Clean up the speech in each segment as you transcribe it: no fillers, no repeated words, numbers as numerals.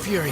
fury.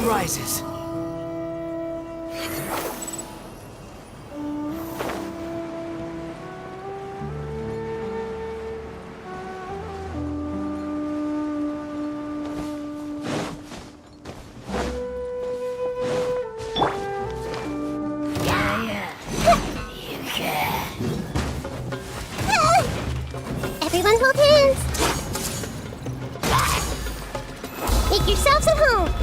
rises. Everyone hold hands. Make yourselves at home.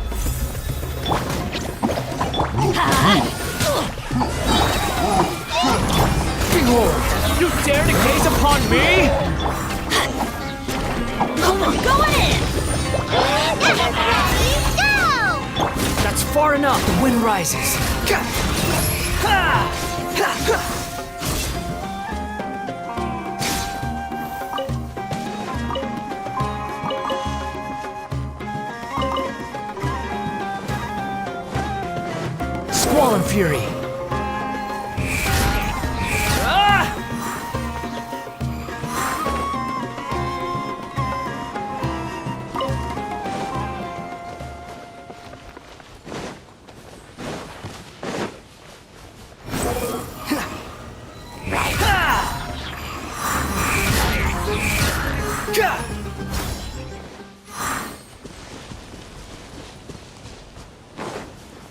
Behold! You dare to gaze upon me? Go in! Go! That's far enough. The wind rises. Squall and fury.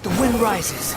The wind rises.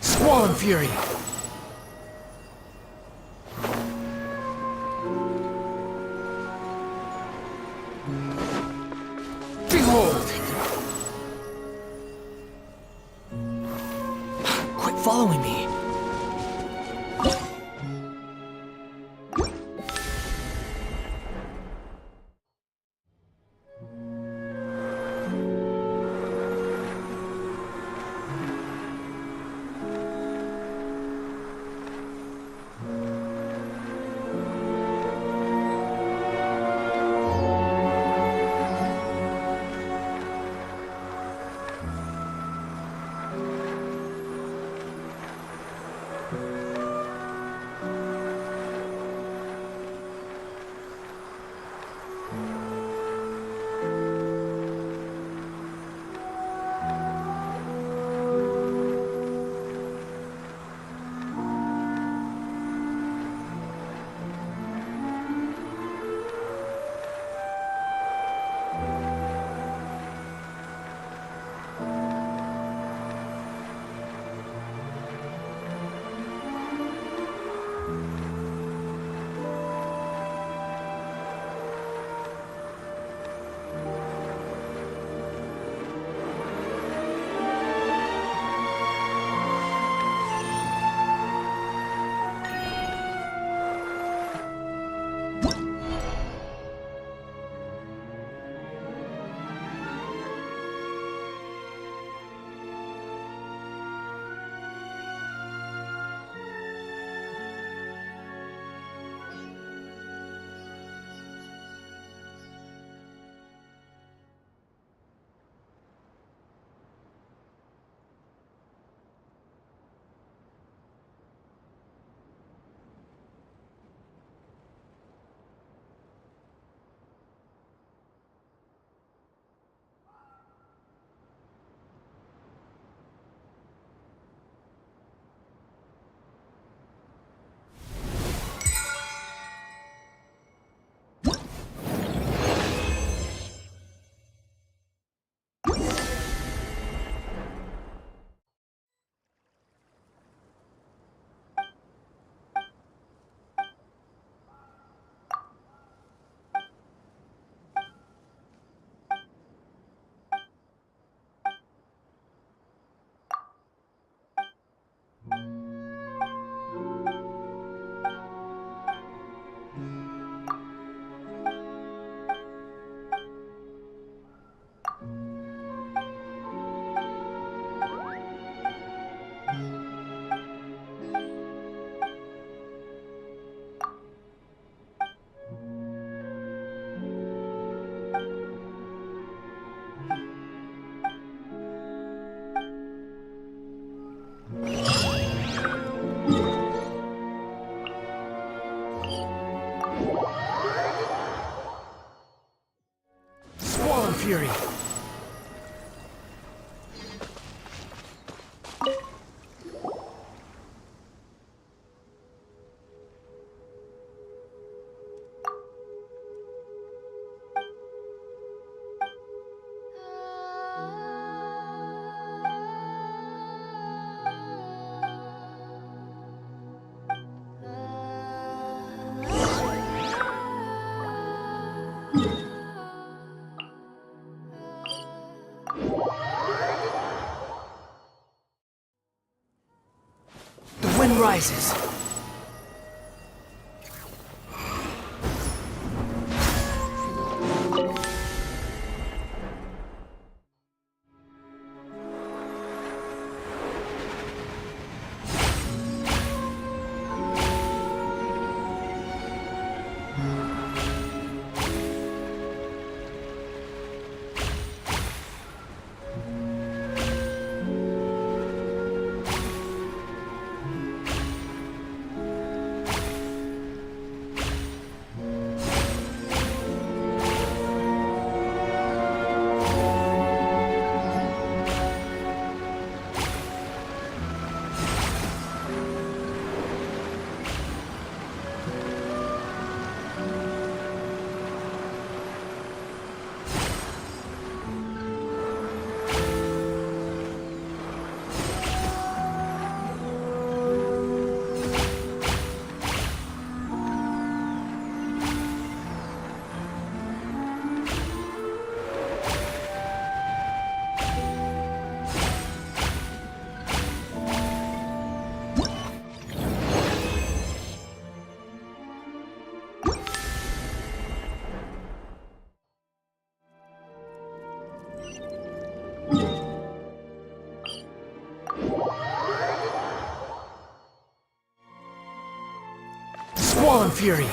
Squall and fury. Behold! Quit following me. Fury. The wind rises. Squall and Fury.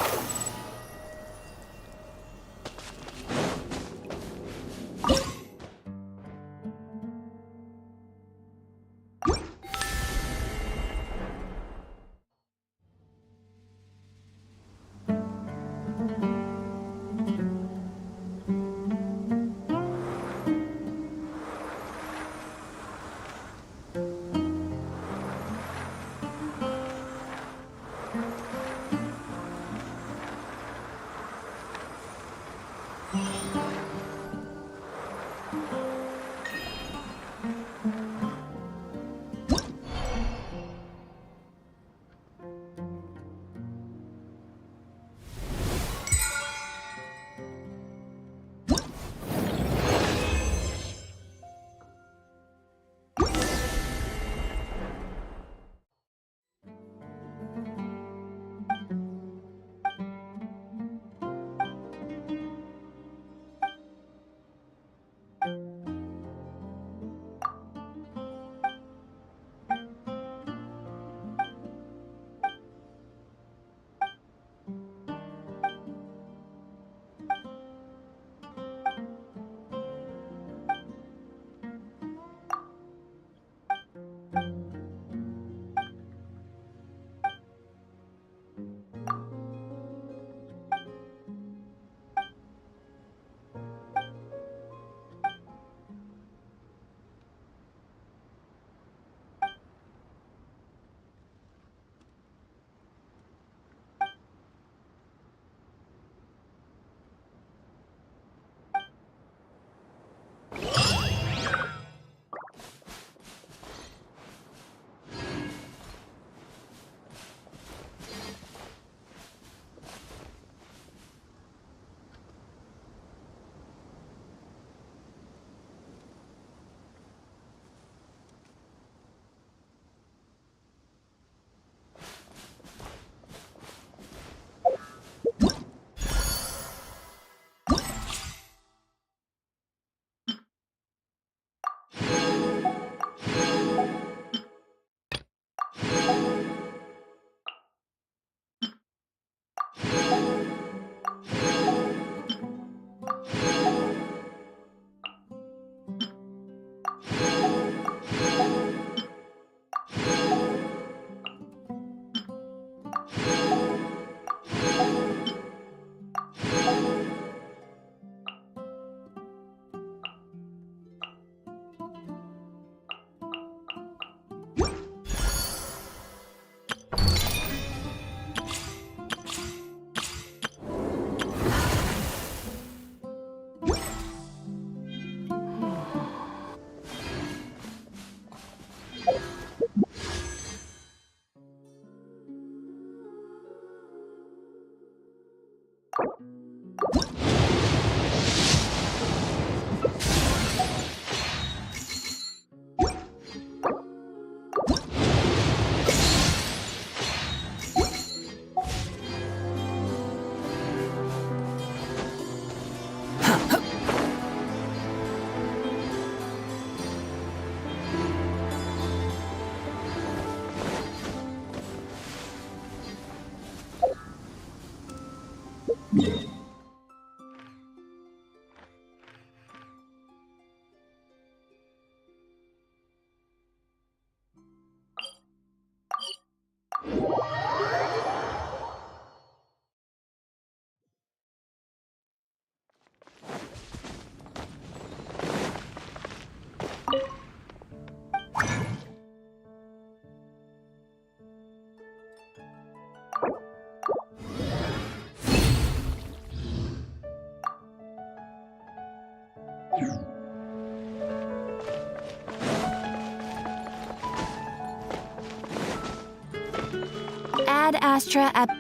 Ad Astra at...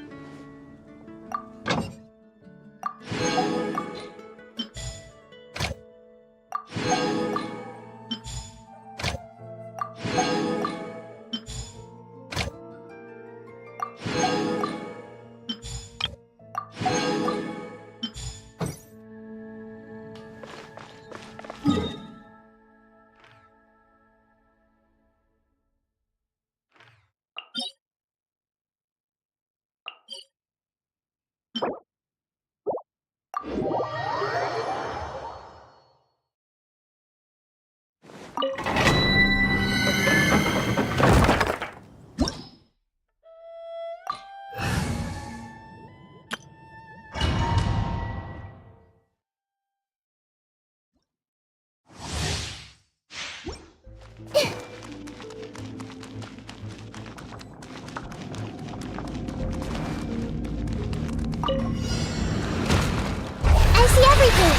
I see everything.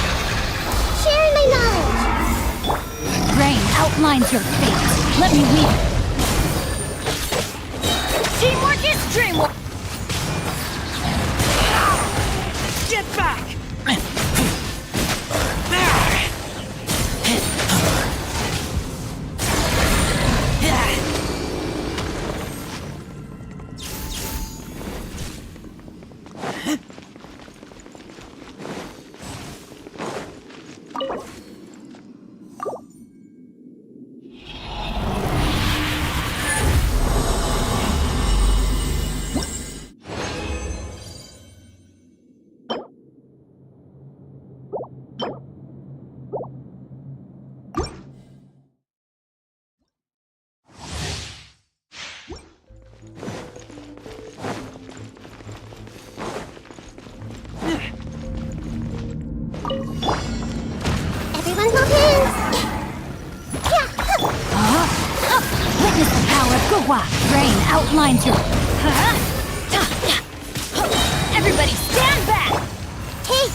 Sharing my knowledge. Rain outlines your fate. Let me lead. Teamwork is dreamwork. Get back! Everyone hold hands. Witness the power of Gugwa. Rain outlines your... Everybody stand back! Hey!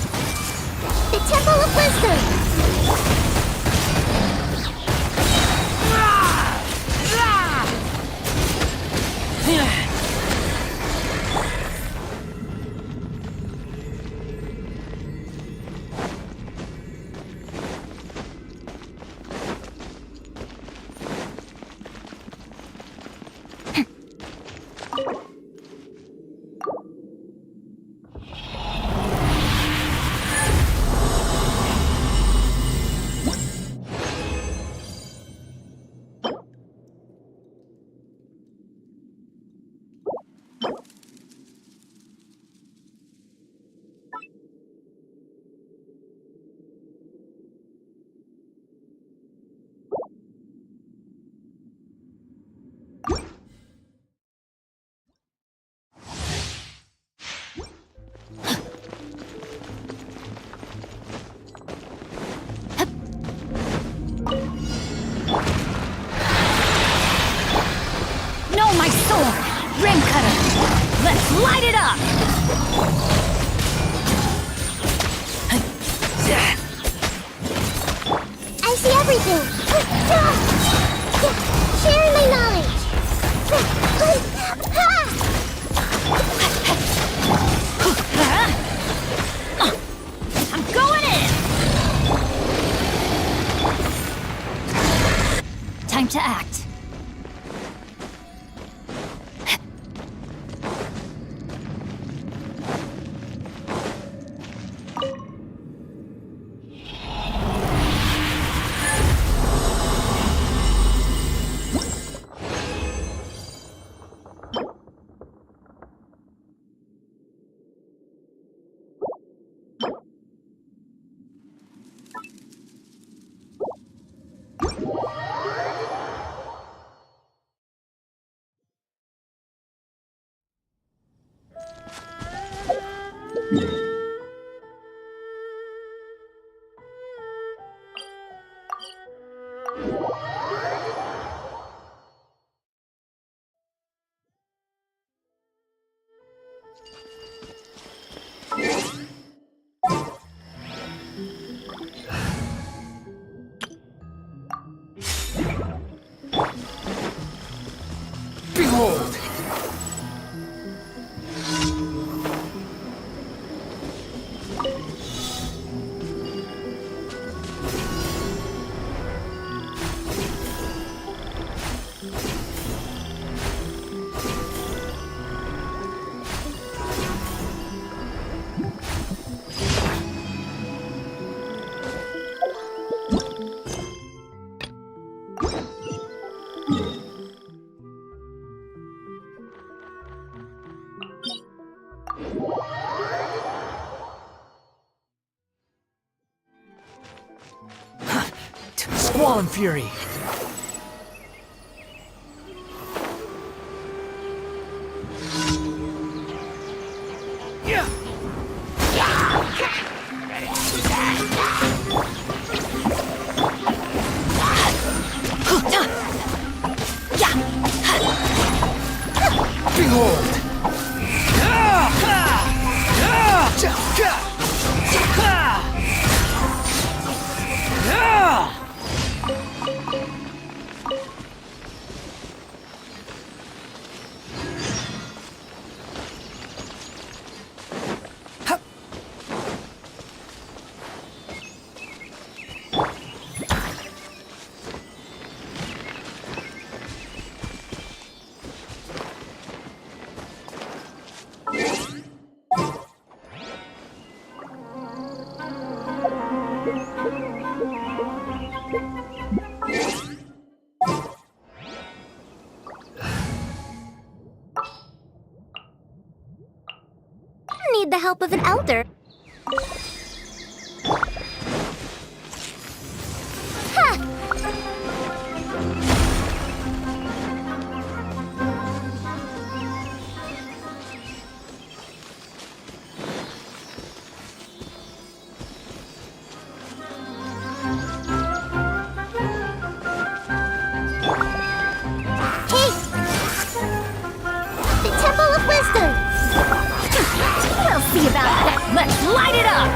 The Temple of Wisdom! Know my sword! Ring cutter! Let's light it up! I see everything! Sharing my knowledge! I'm going in! Time to act. Behold! Squall and Fury. Behold! Need the help of an elder. Hey! The Temple of Wisdom! We'll see about that. Let's light it up!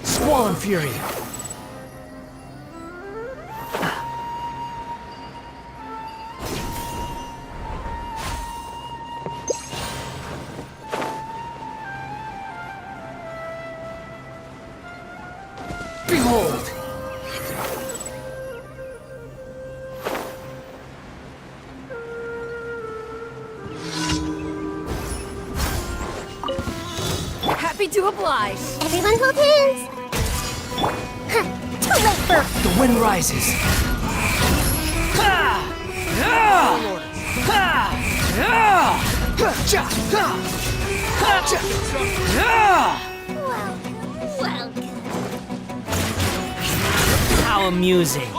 Squall and Fury. Behold! Happy to oblige. Everyone hold hands! Too late for... The wind rises. Well... How amusing.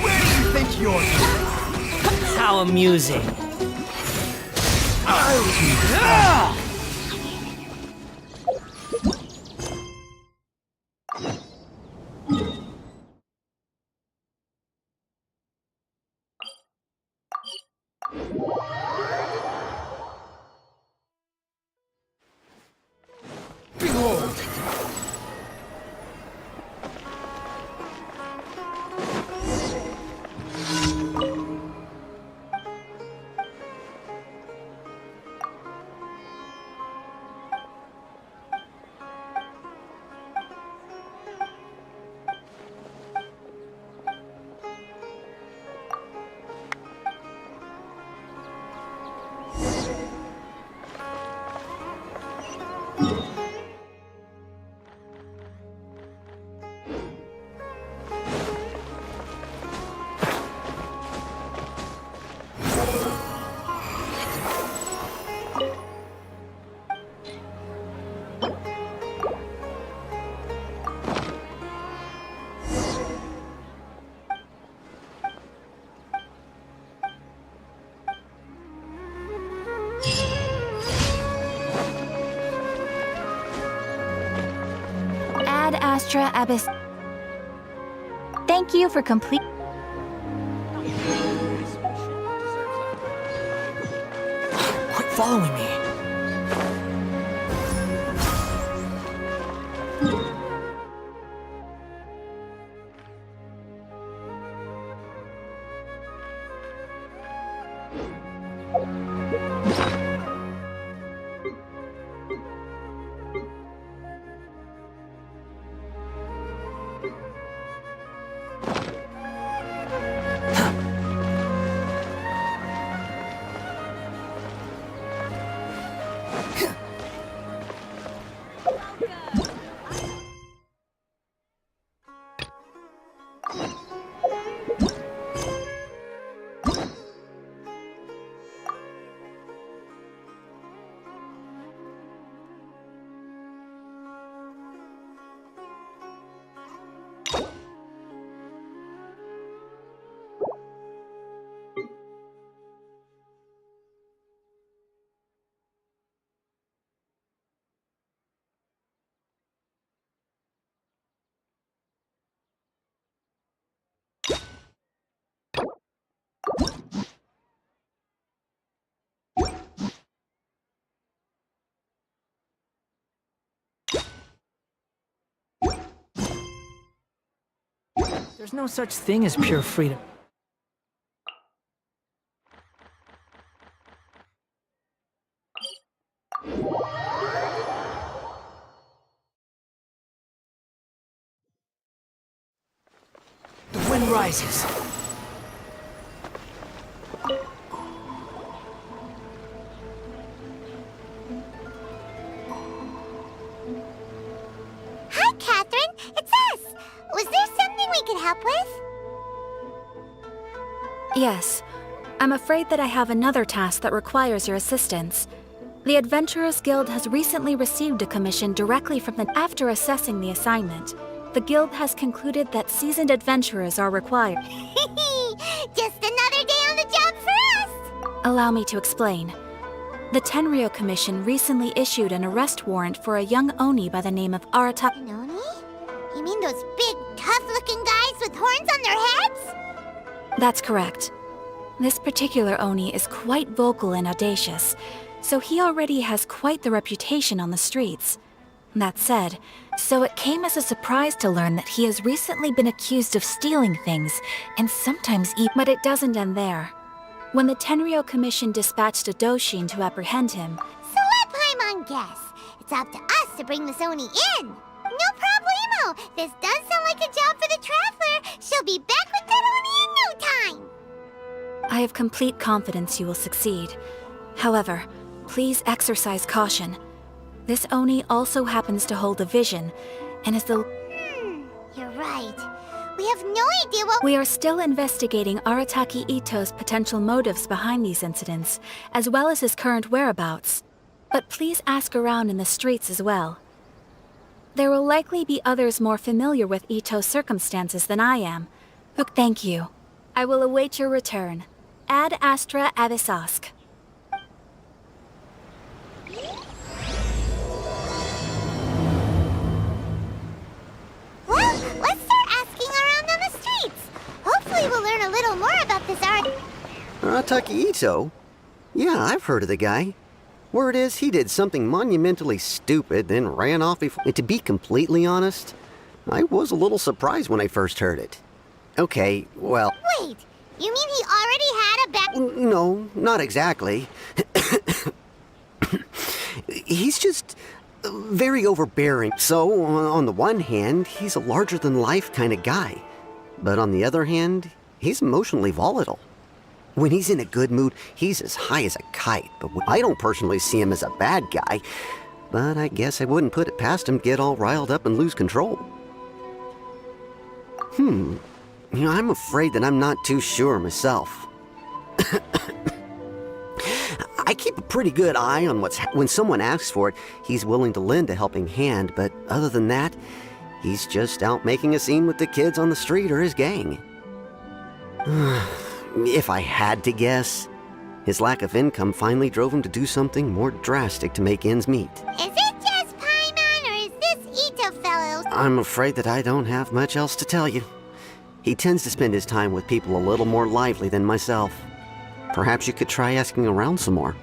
Where do you think you're going? How amusing. Behold! Ad Astra Abyss. Thank you for complete. Quit following me. There's no such thing as pure freedom. The wind rises. Hi, Catherine. It's us. Was there something we could help with? Yes. I'm afraid that I have another task that requires your assistance. The Adventurers Guild has recently received a commission directly from the... After assessing the assignment, the Guild has concluded that seasoned adventurers are required. Just another day on the job for us. Allow me to explain. The Tenryo Commission recently issued an arrest warrant for a young Oni by the name of Arataki. Noni? You mean those big, tough-looking guys with horns on their heads? That's correct. This particular Oni is quite vocal and audacious, so he already has quite the reputation on the streets. That said, so it came as a surprise to learn that he has recently been accused of stealing things, and sometimes even... But it doesn't end there. When the Tenryo Commission dispatched a Doshin to apprehend him... So let Paimon guess. It's up to us to bring this Oni in. No problemo. This does sound like a job for the Traveler. She'll be back with that Oni in no time. I have complete confidence you will succeed. However, please exercise caution. This Oni also happens to hold a vision, and is the... You're right. We have no idea what... We are still investigating Arataki Ito's potential motives behind these incidents, as well as his current whereabouts. But please ask around in the streets as well. There will likely be others more familiar with Ito's circumstances than I am. But thank you. I will await your return. Ad Astra Abysask. Well, let's start asking around on the streets. Hopefully we'll learn a little more about this art. Arataki Ito? Yeah, I've heard of the guy. Word is, he did something monumentally stupid, then ran off before... And to be completely honest, I was a little surprised when I first heard it. Okay, well... Wait, you mean he already had a back... No, not exactly. He's just very overbearing. So, on the one hand, he's a larger-than-life kind of guy. But on the other hand, he's emotionally volatile. When he's in a good mood, he's as high as a kite. But I don't personally see him as a bad guy. But I guess I wouldn't put it past him to get all riled up and lose control. You know, I'm afraid that I'm not too sure myself. I keep a pretty good eye on when someone asks for it, he's willing to lend a helping hand, but other than that, he's just out making a scene with the kids on the street or his gang. If I had to guess, his lack of income finally drove him to do something more drastic to make ends meet. Is it just Paimon, or is this Ito fellow I'm afraid that I don't have much else to tell you. He tends to spend his time with people a little more lively than myself. Perhaps you could try asking around some more.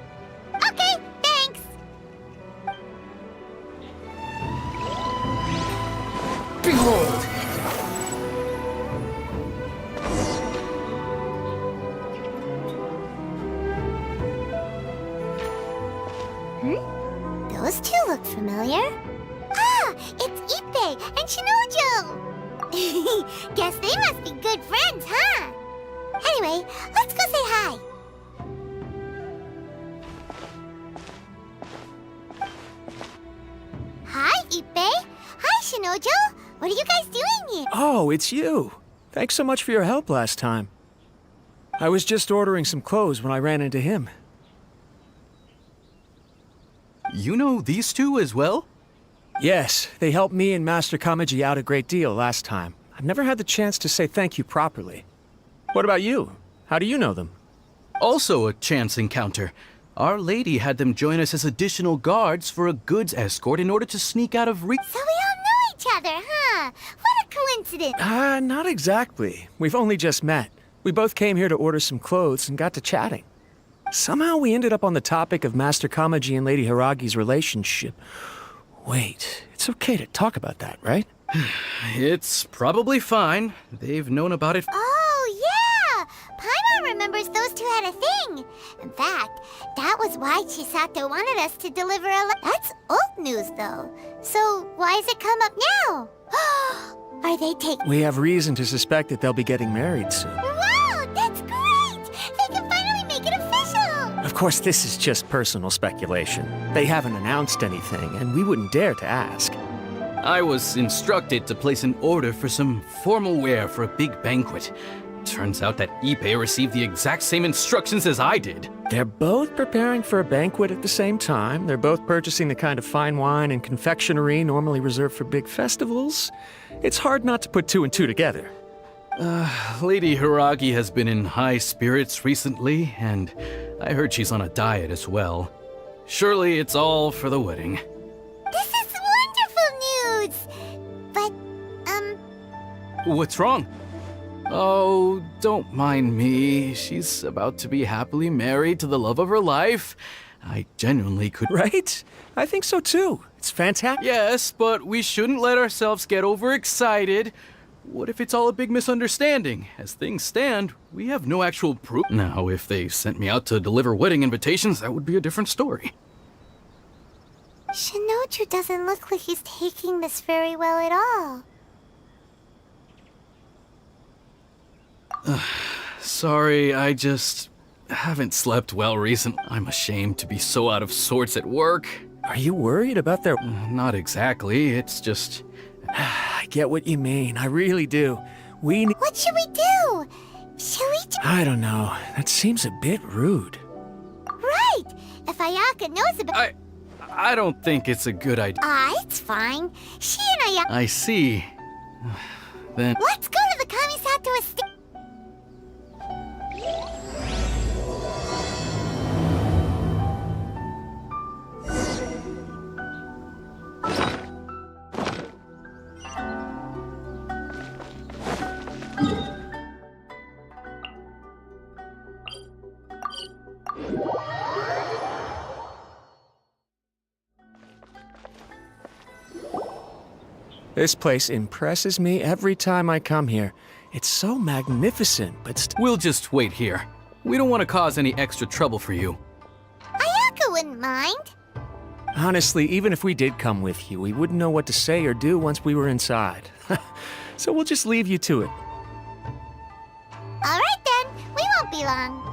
Okay, thanks. Behold! Those two look familiar. Ah, it's Ippei and Shinojo! Guess they must be good friends, huh? Anyway, let's go say hi. Hi, Ippei. Hi, Shinojo. What are you guys doing here? Oh, it's you. Thanks so much for your help last time. I was just ordering some clothes when I ran into him. You know these two as well? Yes, they helped me and Master Kamaji out a great deal last time. I've never had the chance to say thank you properly. What about you? How do you know them? Also a chance encounter. Our lady had them join us as additional guards for a goods escort in order to sneak out of reach. So we all know each other, huh? What a coincidence. Not exactly. We've only just met. We both came here to order some clothes and got to chatting. Somehow we ended up on the topic of Master Kamaji and Lady Hiragi's relationship. Wait, it's okay to talk about that, right? It's probably fine. They've known about it. Oh, yeah! Paimon remembers those two had a thing. In fact, that was why Chisato wanted us to deliver That's old news, though. So why has it come up now? Are they taking... We have reason to suspect that they'll be getting married soon. Wow, that's great! They can finally make it official! Of course, this is just personal speculation. They haven't announced anything, and we wouldn't dare to ask. I was instructed to place an order for some formal wear for a big banquet. Turns out that Ippei received the exact same instructions as I did. They're both preparing for a banquet at the same time. They're both purchasing the kind of fine wine and confectionery normally reserved for big festivals. It's hard not to put two and two together. Lady Hiragi has been in high spirits recently, and I heard she's on a diet as well. Surely it's all for the wedding. This is wonderful news! But, What's wrong? Oh, don't mind me. She's about to be happily married to the love of her life. I genuinely could... Right? I think so too. It's fantastic. Yes, but we shouldn't let ourselves get overexcited. What if it's all a big misunderstanding? As things stand, we have no actual proof. Now, if they sent me out to deliver wedding invitations, that would be a different story. Shinoju doesn't look like he's taking this very well at all. Sorry, I just haven't slept well recently. I'm ashamed to be so out of sorts at work. Are you worried about their... Not exactly, it's just... I get what you mean. I really do. We... What should we do? Should we I don't know. That seems a bit rude. Right! If Ayaka knows about... I don't think it's a good idea. It's fine. She and Ayaka... I see. Then... Let's go to the Kamisato estate. This place impresses me every time I come here. It's so magnificent, but We'll just wait here. We don't want to cause any extra trouble for you. Ayaka wouldn't mind. honestly, even if we did come with you, we wouldn't know what to say or do once we were inside. So we'll just leave you to it. All right then, we won't be long.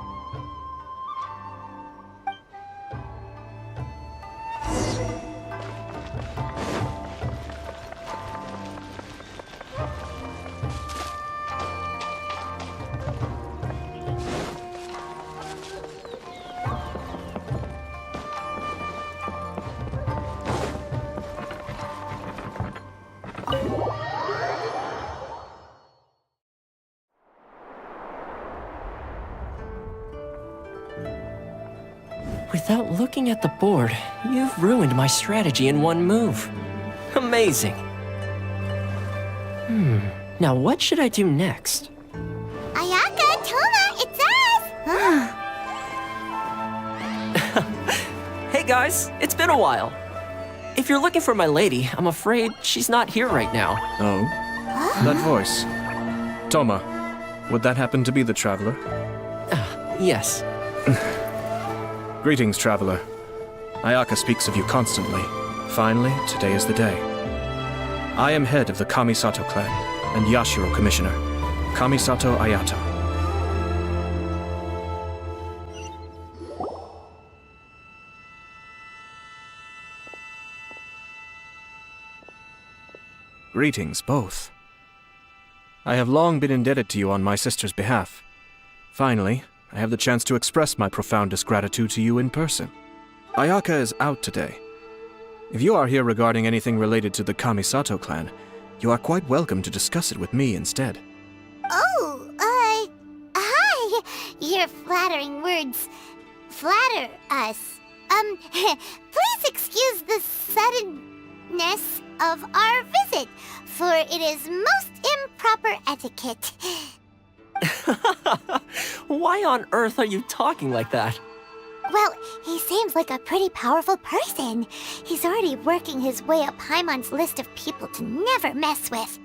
Without looking at the board, you've ruined my strategy in one move. Amazing. Now what should I do next? Ayaka, Toma, it's us! Hey guys, it's been a while. If you're looking for my lady, I'm afraid she's not here right now. Oh? That voice. Toma, would that happen to be the traveler? Yes. Greetings, traveler. Ayaka speaks of you constantly. Finally, today is the day. I am head of the Kamisato clan and Yashiro commissioner, Kamisato Ayato. Greetings, both. I have long been indebted to you on my sister's behalf. Finally, I have the chance to express my profoundest gratitude to you in person. Ayaka is out today. If you are here regarding anything related to the Kamisato clan, you are quite welcome to discuss it with me instead. Oh, hi! Your flattering words flatter us. Please excuse the suddenness of our visit, for it is most improper etiquette. Why on earth are you talking like that? Well, he seems like a pretty powerful person. He's already working his way up Paimon's list of people to never mess with.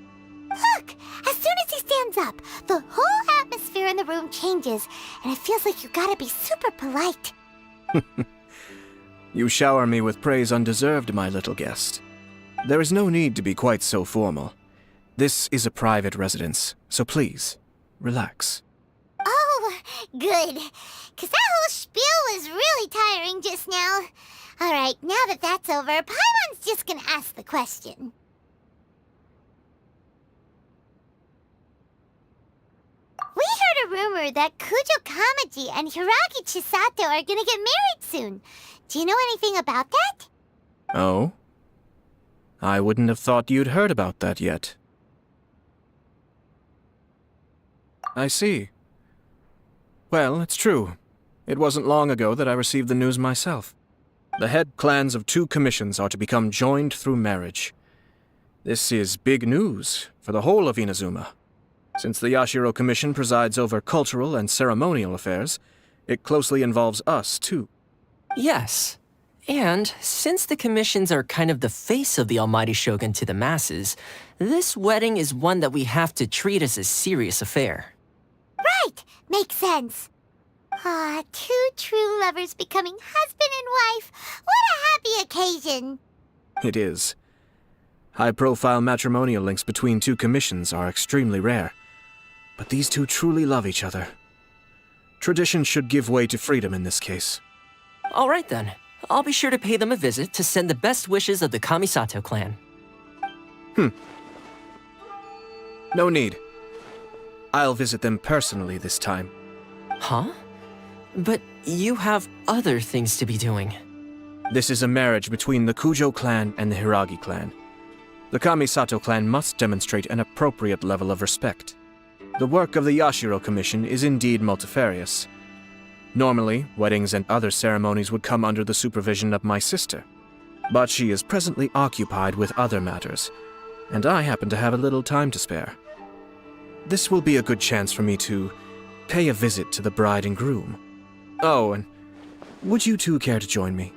Look! As soon as he stands up, the whole atmosphere in the room changes, and it feels like you gotta be super polite. You shower me with praise undeserved, my little guest. There is no need to be quite so formal. This is a private residence, so please, relax. Oh, good. 'Cause that whole spiel was really tiring just now. Alright, now that that's over, Paimon's just gonna ask the question. We heard a rumor that Kujo Kamaji and Hiragi Chisato are gonna get married soon. Do you know anything about that? Oh? I wouldn't have thought you'd heard about that yet. I see. Well, it's true. It wasn't long ago that I received the news myself. The head clans of 2 commissions are to become joined through marriage. This is big news for the whole of Inazuma. Since the Yashiro Commission presides over cultural and ceremonial affairs, it closely involves us, too. Yes. And since the commissions are kind of the face of the almighty shogun to the masses, this wedding is one that we have to treat as a serious affair. Right! Makes sense. Ah, 2 true lovers becoming husband and wife. What a happy occasion! It is. High-profile matrimonial links between 2 commissions are extremely rare. But these 2 truly love each other. Tradition should give way to freedom in this case. All right then. I'll be sure to pay them a visit to send the best wishes of the Kamisato clan. No need. I'll visit them personally this time. Huh? But you have other things to be doing. This is a marriage between the Kujo clan and the Hiragi clan. The Kamisato clan must demonstrate an appropriate level of respect. The work of the Yashiro Commission is indeed multifarious. Normally, weddings and other ceremonies would come under the supervision of my sister. But she is presently occupied with other matters, and I happen to have a little time to spare. This will be a good chance for me to pay a visit to the bride and groom. Oh, and would you 2 care to join me?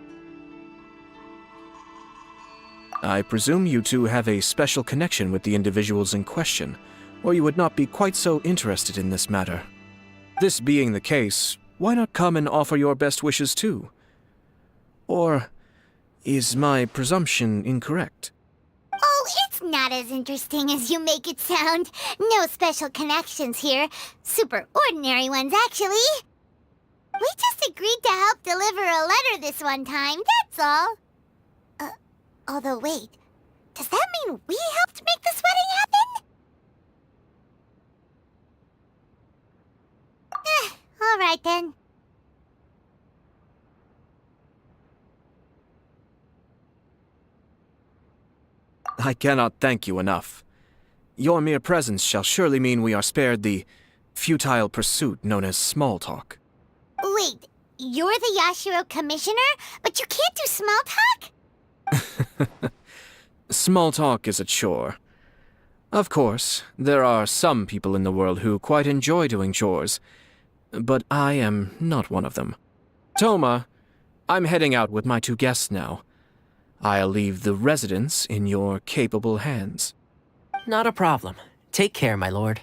I presume you 2 have a special connection with the individuals in question, or you would not be quite so interested in this matter. This being the case, why not come and offer your best wishes too? Or is my presumption incorrect? Oh, it's not as interesting as you make it sound. No special connections here. Super ordinary ones, actually. We just agreed to help deliver a letter this one time, that's all. Although wait, does that mean we helped make this wedding happen? All right then. I cannot thank you enough. Your mere presence shall surely mean we are spared the futile pursuit known as small talk. Wait, you're the Yashiro Commissioner, but you can't do small talk? Small talk is a chore. Of course, there are some people in the world who quite enjoy doing chores, but I am not one of them. Toma, I'm heading out with my 2 guests now. I'll leave the residence in your capable hands. Not a problem. Take care, my lord.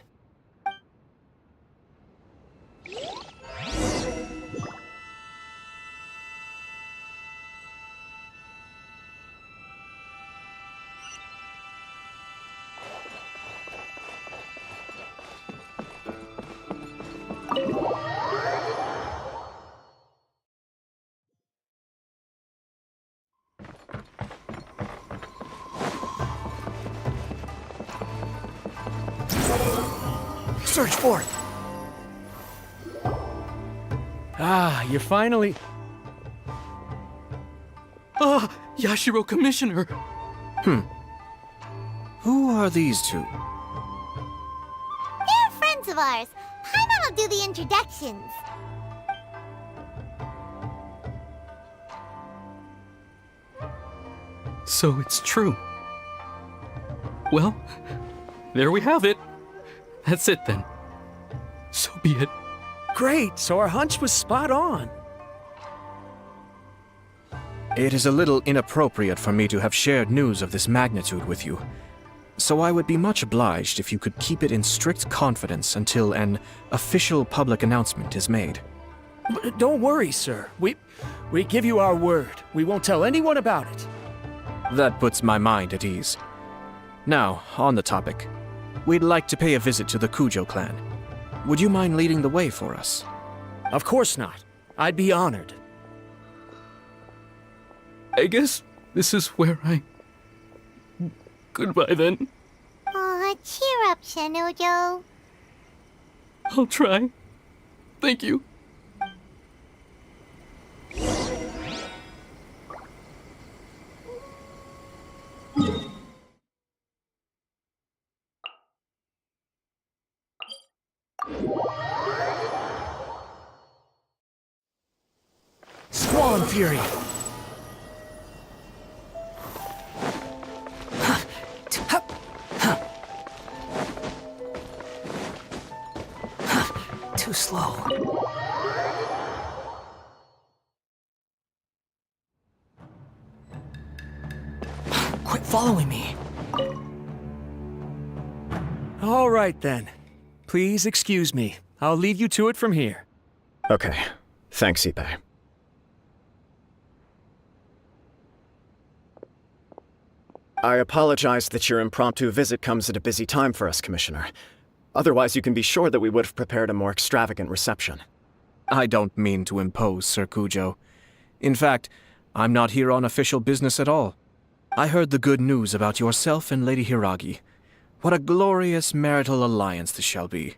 Search for it! Ah, you're finally... Ah, Yashiro Commissioner! Who are these 2? They're friends of ours. Paimon will do the introductions. So it's true. Well, there we have it. That's it then. So be it. Great, so our hunch was spot on. It is a little inappropriate for me to have shared news of this magnitude with you, so I would be much obliged if you could keep it in strict confidence until an official public announcement is made. Don't worry, sir. We give you our word. We won't tell anyone about it. That puts my mind at ease. Now, on the topic. We'd like to pay a visit to the Kujo clan. Would you mind leading the way for us? Of course not. I'd be honored. I guess this is where I... Goodbye then. Aw, cheer up, Shinojo. I'll try. Thank you. Swan Fury! Too slow. Quit following me. All right then. Please excuse me. I'll leave you to it from here. Okay. Thanks, Ippei. I apologize that your impromptu visit comes at a busy time for us, Commissioner. Otherwise, you can be sure that we would have prepared a more extravagant reception. I don't mean to impose, Sir Kujo. In fact, I'm not here on official business at all. I heard the good news about yourself and Lady Hiragi. What a glorious marital alliance this shall be.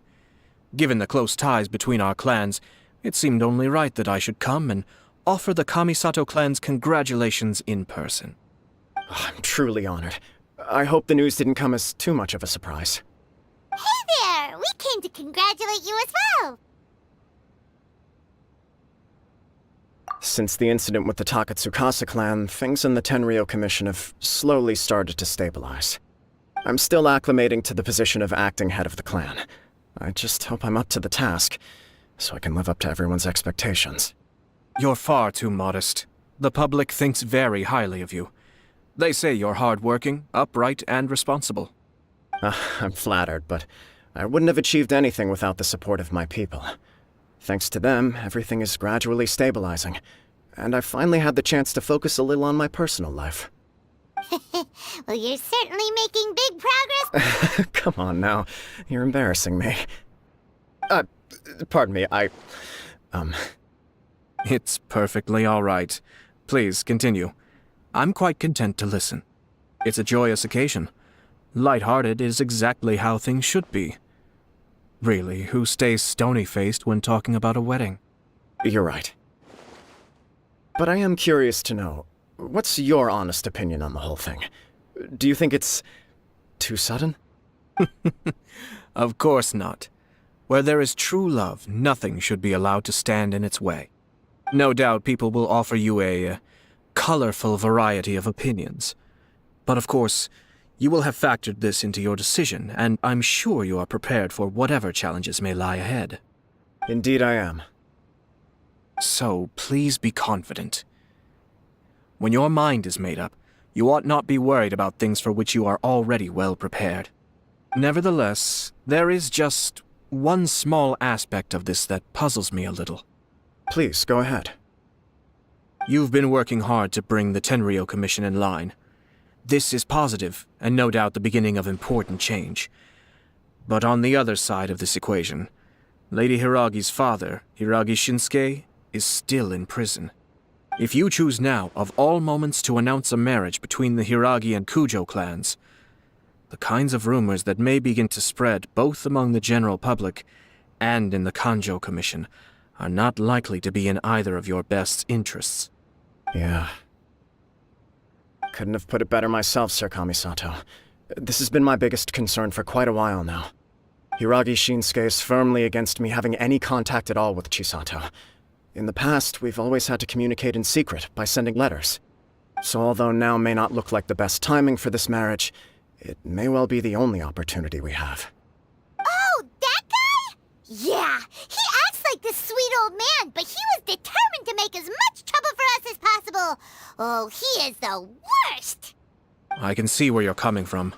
Given the close ties between our clans, it seemed only right that I should come and offer the Kamisato clan's congratulations in person. I'm truly honored. I hope the news didn't come as too much of a surprise. Hey there! We came to congratulate you as well! Since the incident with the Takatsukasa clan, things in the Tenryou Commission have slowly started to stabilize. I'm still acclimating to the position of acting head of the clan. I just hope I'm up to the task, so I can live up to everyone's expectations. You're far too modest. The public thinks very highly of you. They say you're hardworking, upright, and responsible. I'm flattered, but I wouldn't have achieved anything without the support of my people. Thanks to them, everything is gradually stabilizing, and I've finally had the chance to focus a little on my personal life. Well, you're certainly making big progress. Come on now, you're embarrassing me. Pardon me, It's perfectly all right. Please, continue. I'm quite content to listen. It's a joyous occasion. Light-hearted is exactly how things should be. Really, who stays stony-faced when talking about a wedding? You're right. But I am curious to know, what's your honest opinion on the whole thing? Do you think it's too sudden? Of course not. Where there is true love, nothing should be allowed to stand in its way. No doubt people will offer you a colorful variety of opinions. But of course, You will have factored this into your decision, and I'm sure you are prepared for whatever challenges may lie ahead. Indeed I am. So, please be confident. When your mind is made up, you ought not be worried about things for which you are already well prepared. Nevertheless, there is just one small aspect of this that puzzles me a little. Please, go ahead. You've been working hard to bring the Tenryou Commission in line. This is positive, and no doubt the beginning of important change. But on the other side of this equation, Lady Hiragi's father, Hiragi Shinsuke, is still in prison. If you choose now, of all moments, to announce a marriage between the Hiragi and Kujo clans, the kinds of rumors that may begin to spread both among the general public and in the Kanjo Commission are not likely to be in either of your best interests. Yeah. Couldn't have put it better myself, Sir Kamisato. This has been my biggest concern for quite a while now. Hiragi Shinsuke is firmly against me having any contact at all with Chisato. In the past, we've always had to communicate in secret by sending letters. So although now may not look like the best timing for this marriage, it may well be the only opportunity we have. Oh, that guy? Yeah, he acts like this sweet old man, but he was determined to make as much trouble for us as possible. Oh, he is the worst! I can see where you're coming from,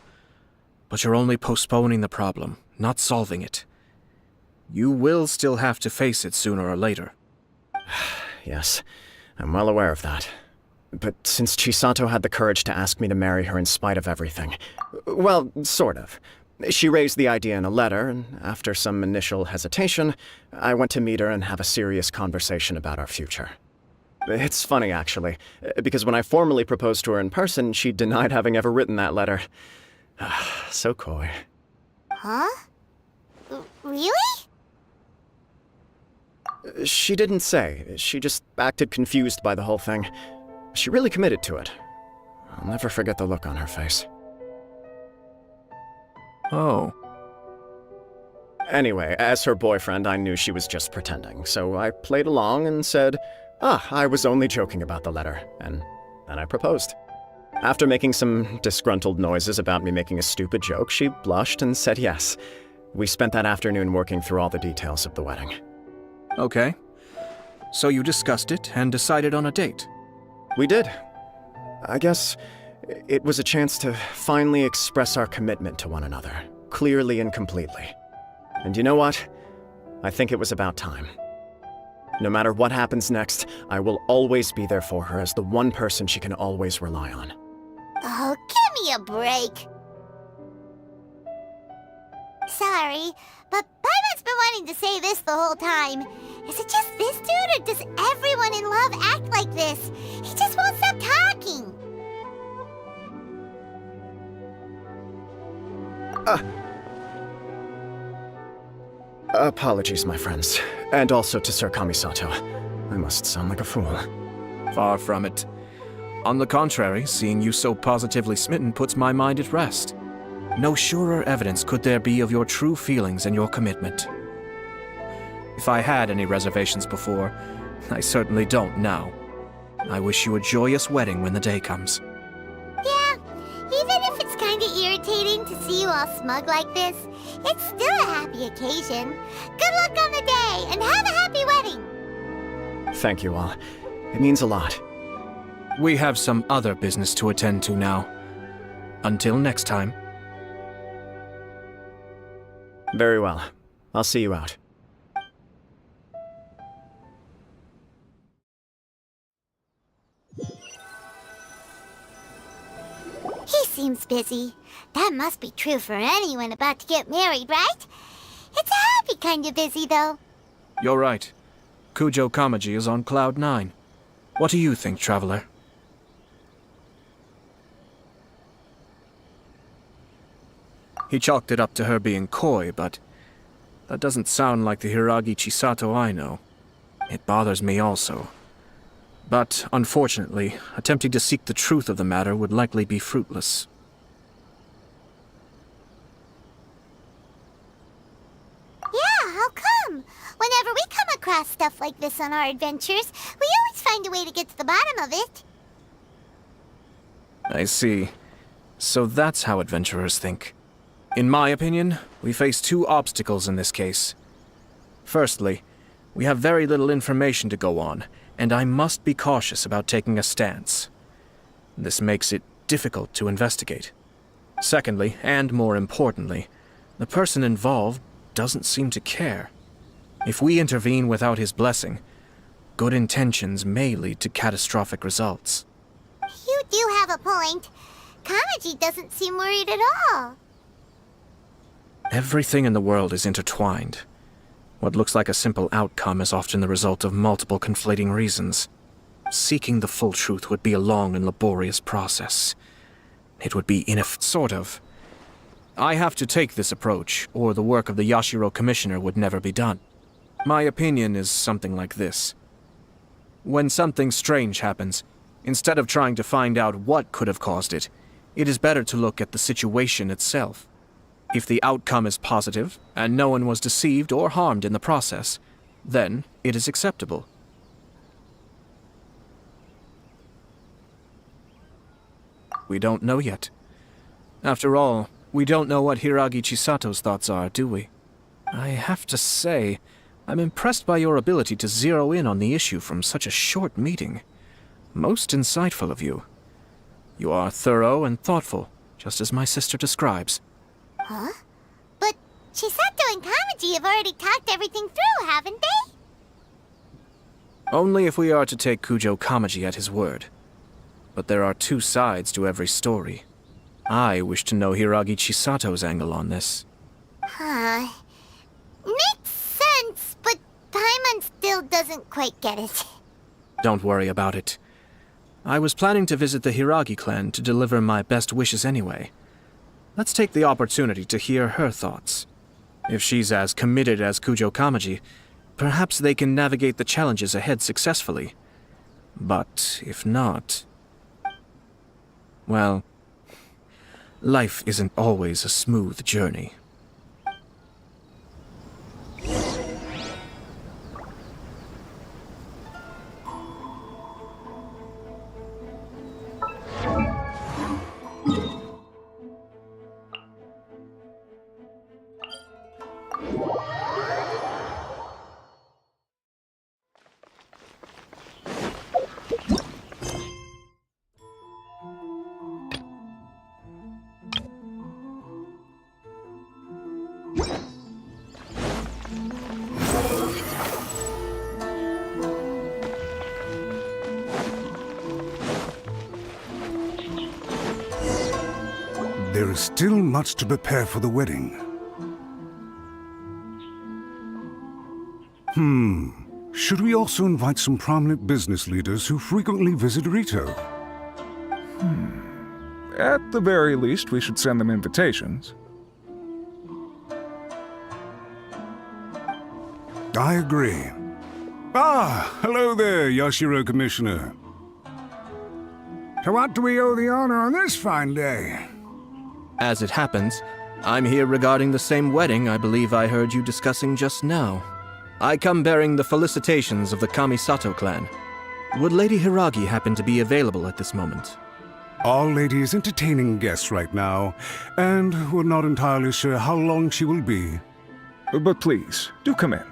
but you're only postponing the problem, not solving it. You will still have to face it sooner or later. Yes, I'm well aware of that. But since Chisato had the courage to ask me to marry her in spite of everything, well, sort of. She raised the idea in a letter, and after some initial hesitation, I went to meet her and have a serious conversation about our future. It's funny, actually, because when I formally proposed to her in person, she denied having ever written that letter. So coy. Huh? Really? She didn't say. She just acted confused by the whole thing. She really committed to it. I'll never forget the look on her face. Oh. Anyway, as her boyfriend, I knew she was just pretending, so I played along and said, I was only joking about the letter, and then I proposed. After making some disgruntled noises about me making a stupid joke, she blushed and said yes. We spent that afternoon working through all the details of the wedding. Okay. So you discussed it and decided on a date? We did. I guess it was a chance to finally express our commitment to one another, clearly and completely. And you know what? I think it was about time. No matter what happens next, I will always be there for her as the one person she can always rely on. Oh, give me a break. Sorry, but Paimon's been wanting to say this the whole time. Is it just this dude, or does everyone in love act like this? He just won't stop talking. Apologies, my friends. And also to Sir Kamisato. I must sound like a fool. Far from it. On the contrary, seeing you so positively smitten puts my mind at rest. No surer evidence could there be of your true feelings and your commitment. If I had any reservations before, I certainly don't now. I wish you a joyous wedding when the day comes. Yeah, even if it's kinda irritating to see you all smug like this, it's still a happy occasion. Good luck on the day, and have a happy wedding! Thank you all. It means a lot. We have some other business to attend to now. Until next time. Very well. I'll see you out. He seems busy. That must be true for anyone about to get married, right? It's a happy kind of busy, though. You're right. Kujo Kamaji is on Cloud 9. What do you think, Traveler? He chalked it up to her being coy, but that doesn't sound like the Hiragi Chisato I know. It bothers me also. But, unfortunately, attempting to seek the truth of the matter would likely be fruitless. Yeah, how come? Whenever we come across stuff like this on our adventures, we always find a way to get to the bottom of it. I see. So that's how adventurers think. In my opinion, we face two obstacles in this case. Firstly, we have very little information to go on, and I must be cautious about taking a stance. This makes it difficult to investigate. Secondly, and more importantly, the person involved doesn't seem to care. If we intervene without his blessing, good intentions may lead to catastrophic results. You do have a point. Kamaji doesn't seem worried at all. Everything in the world is intertwined. What looks like a simple outcome is often the result of multiple conflating reasons. Seeking the full truth would be a long and laborious process. It would be sort of. I have to take this approach, or the work of the Yashiro Commissioner would never be done. My opinion is something like this. When something strange happens, instead of trying to find out what could have caused it, it is better to look at the situation itself. If the outcome is positive, and no one was deceived or harmed in the process, then it is acceptable. We don't know yet. After all, we don't know what Hiragi Chisato's thoughts are, do we? I have to say, I'm impressed by your ability to zero in on the issue from such a short meeting. Most insightful of you. You are thorough and thoughtful, just as my sister describes. Huh? But Chisato and Kamaji have already talked everything through, haven't they? Only if we are to take Kujo Kamaji at his word. But there are two sides to every story. I wish to know Hiragi Chisato's angle on this. Huh. Makes sense, but Paimon still doesn't quite get it. Don't worry about it. I was planning to visit the Hiragi clan to deliver my best wishes anyway. Let's take the opportunity to hear her thoughts. If she's as committed as Kujo Kamaji, perhaps they can navigate the challenges ahead successfully. But if not... well, life isn't always a smooth journey. There is still much to prepare for the wedding. Should we also invite some prominent business leaders who frequently visit Rito? At the very least, we should send them invitations. I agree. Ah, hello there, Yashiro Commissioner. To what do we owe the honor on this fine day? As it happens, I'm here regarding the same wedding I believe I heard you discussing just now. I come bearing the felicitations of the Kamisato clan. Would Lady Hiragi happen to be available at this moment? Our lady is entertaining guests right now, and we're not entirely sure how long she will be. But please, do come in.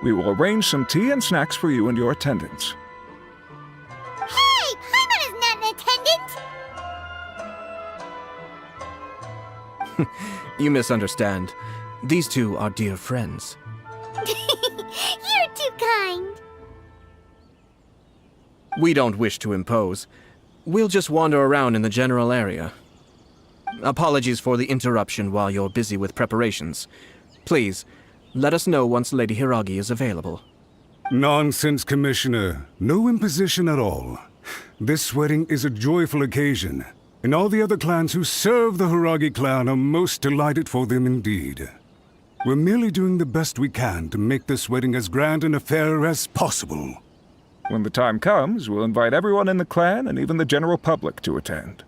We will arrange some tea and snacks for you and your attendants. Hey! Paimon is not an attendant! You misunderstand. These two are dear friends. You're too kind. We don't wish to impose. We'll just wander around in the general area. Apologies for the interruption while you're busy with preparations. Please, let us know once Lady Hiragi is available. Nonsense, Commissioner. No imposition at all. This wedding is a joyful occasion, and all the other clans who serve the Hiragi clan are most delighted for them indeed. We're merely doing the best we can to make this wedding as grand an affair as possible. When the time comes, we'll invite everyone in the clan and even the general public to attend.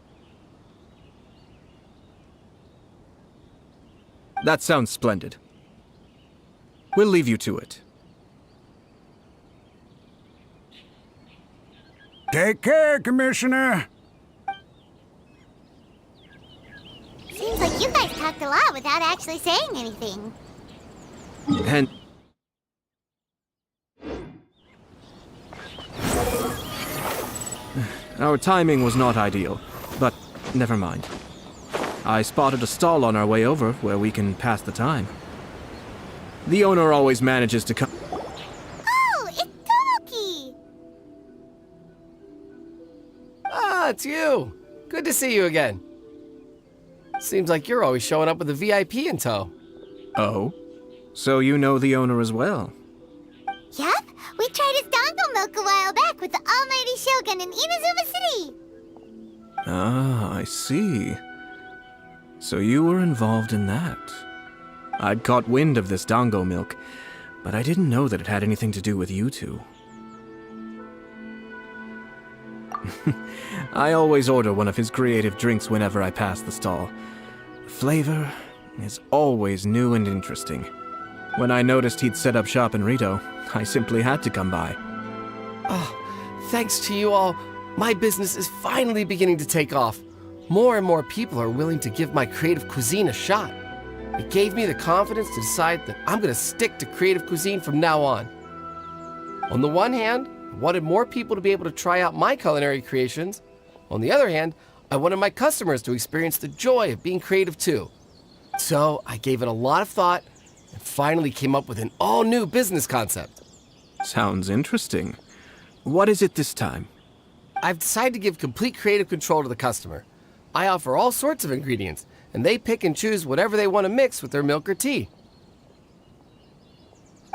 That sounds splendid. We'll leave you to it. Take care, Commissioner. You guys talked a lot without actually saying anything. And our timing was not ideal, but never mind. I spotted a stall on our way over where we can pass the time. The owner always manages to come. Oh, it's Tomoki! Ah, it's you. Good to see you again. Seems like you're always showing up with a VIP in tow. Oh? So you know the owner as well? Yup, we tried his dango milk a while back with the almighty Shogun in Inazuma City. Ah, I see. So you were involved in that. I'd caught wind of this dango milk, but I didn't know that it had anything to do with you two. I always order one of his creative drinks whenever I pass the stall. The flavor is always new and interesting. When I noticed he'd set up shop in Rito, I simply had to come by. Oh, thanks to you all, my business is finally beginning to take off. More and more people are willing to give my creative cuisine a shot. It gave me the confidence to decide that I'm going to stick to creative cuisine from now on. On the one hand, I wanted more people to be able to try out my culinary creations. On the other hand, I wanted my customers to experience the joy of being creative too. So I gave it a lot of thought and finally came up with an all-new business concept. Sounds interesting. What is it this time? I've decided to give complete creative control to the customer. I offer all sorts of ingredients, and they pick and choose whatever they want to mix with their milk or tea.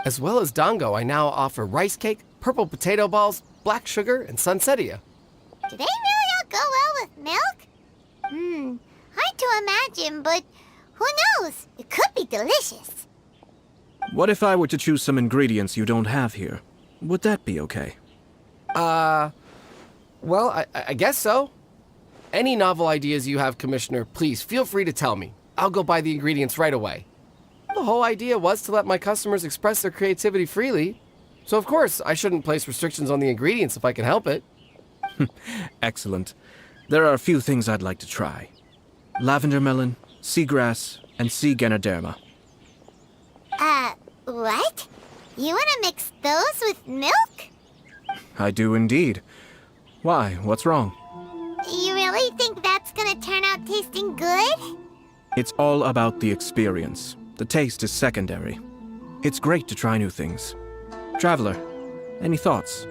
As well as dango, I now offer rice cake, purple potato balls, black sugar, and sunsettia. Do they really all go well with milk? Hard to imagine, but who knows? It could be delicious. What if I were to choose some ingredients you don't have here? Would that be okay? Well, I guess so. Any novel ideas you have, Commissioner, please feel free to tell me. I'll go buy the ingredients right away. The whole idea was to let my customers express their creativity freely. So of course, I shouldn't place restrictions on the ingredients if I can help it. Excellent. There are a few things I'd like to try. Lavender melon, seagrass, and sea ganoderma. What? You want to mix those with milk? I do indeed. Why? What's wrong? You really think that's gonna turn out tasting good? It's all about the experience. The taste is secondary. It's great to try new things. Traveler, any thoughts?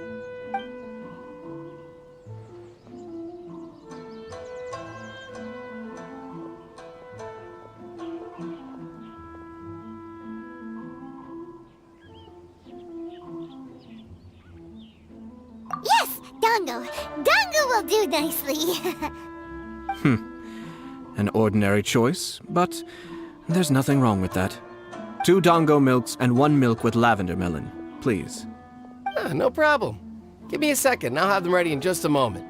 Yes, dango. Dango will do nicely. An ordinary choice, but there's nothing wrong with that. 2 dango milks and 1 milk with lavender melon, please. No problem. Give me a second and I'll have them ready in just a moment.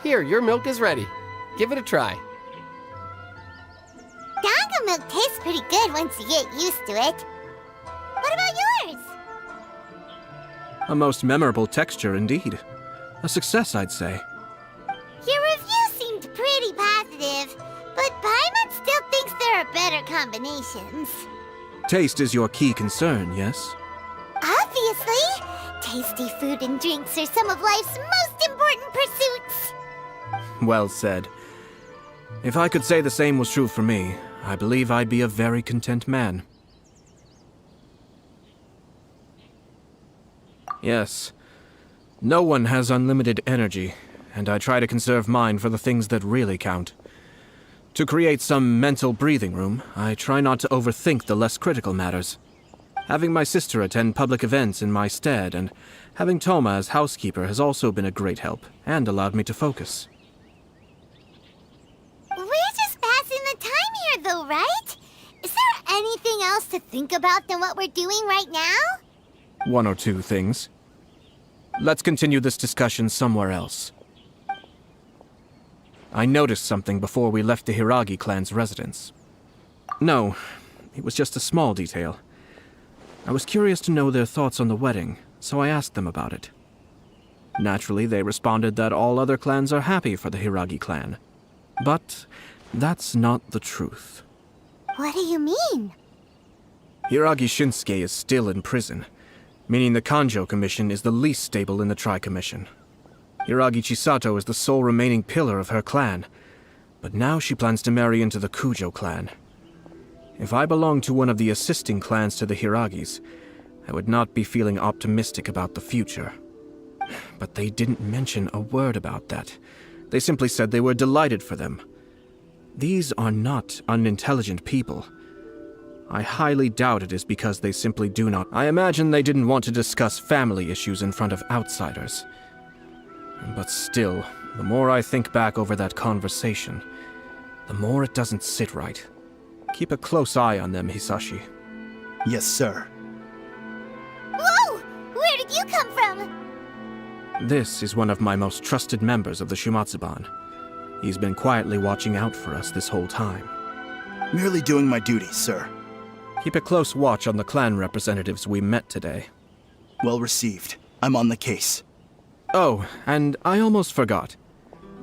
Here, your milk is ready. Give it a try. Dango milk tastes pretty good once you get used to it. What about yours? A most memorable texture indeed. A success, I'd say. Your review seemed pretty positive, but Paimon still thinks there are better combinations. Taste is your key concern, yes? Obviously! Tasty food and drinks are some of life's most important pursuits. Well said. If I could say the same was true for me, I believe I'd be a very content man. Yes. No one has unlimited energy, and I try to conserve mine for the things that really count. To create some mental breathing room, I try not to overthink the less critical matters. Having my sister attend public events in my stead and having Toma as housekeeper has also been a great help and allowed me to focus. We're just passing the time here though, right? Is there anything else to think about than what we're doing right now? 1 or 2 things. Let's continue this discussion somewhere else. I noticed something before we left the Hiragi clan's residence. No, it was just a small detail. I was curious to know their thoughts on the wedding, so I asked them about it. Naturally, they responded that all other clans are happy for the Hiragi clan. But that's not the truth. What do you mean? Hiragi Shinsuke is still in prison, meaning the Kanjo Commission is the least stable in the Tri-Commission. Hiragi Chisato is the sole remaining pillar of her clan, but now she plans to marry into the Kujo clan. If I belonged to one of the assisting clans to the Hiragis, I would not be feeling optimistic about the future. But they didn't mention a word about that. They simply said they were delighted for them. These are not unintelligent people. I highly doubt it is because they simply do not. I imagine they didn't want to discuss family issues in front of outsiders. But still, the more I think back over that conversation, the more it doesn't sit right. Keep a close eye on them, Hisashi. Yes, sir. Whoa! Where did you come from? This is one of my most trusted members of the Shumatsuban. He's been quietly watching out for us this whole time. Merely doing my duty, sir. Keep a close watch on the clan representatives we met today. Well received. I'm on the case. Oh, and I almost forgot.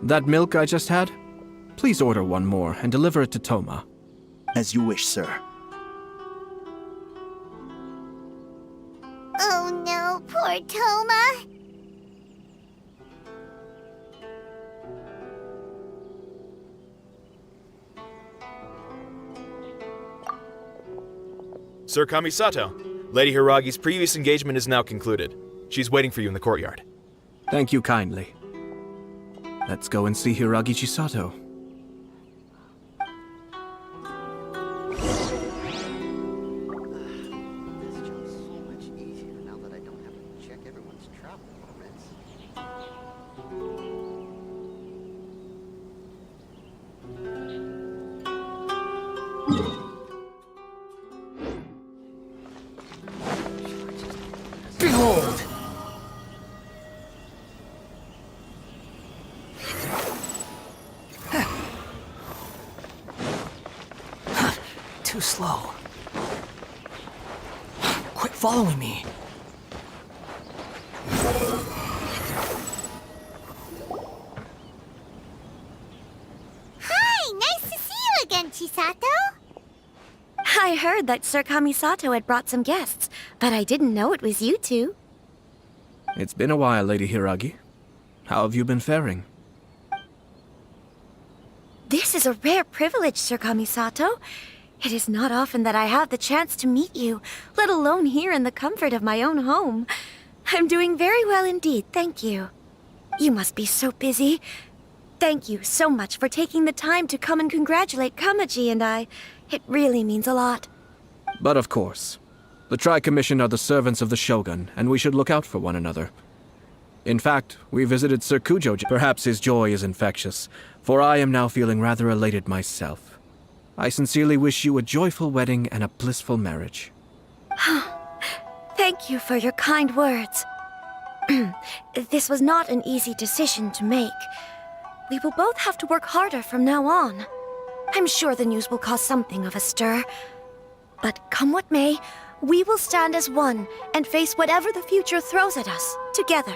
That milk I just had? Please order one more and deliver it to Toma. As you wish, sir. Oh no, poor Toma. Sir Kamisato, Lady Hiragi's previous engagement is now concluded. She's waiting for you in the courtyard. Thank you kindly. Let's go and see Hiragi Chisato. This job's so much easier now that I don't have to check everyone's travel permits. Behold! Too slow. Quit following me. Hi, nice to see you again, Chisato. I heard that Sir Kamisato had brought some guests, but I didn't know it was you two. It's been a while, Lady Hiragi. How have you been faring? This is a rare privilege, Sir Kamisato. It is not often that I have the chance to meet you, let alone here in the comfort of my own home. I'm doing very well indeed, thank you. You must be so busy. Thank you so much for taking the time to come and congratulate Kamaji and I. It really means a lot. But of course. The Tri-Commission are the servants of the Shogun, and we should look out for one another. In fact, we visited Sir Kujo. Perhaps his joy is infectious, for I am now feeling rather elated myself. I sincerely wish you a joyful wedding and a blissful marriage. Thank you for your kind words. This was not an easy decision to make. We will both have to work harder from now on. I'm sure the news will cause something of a stir. But come what may, we will stand as one and face whatever the future throws at us, together.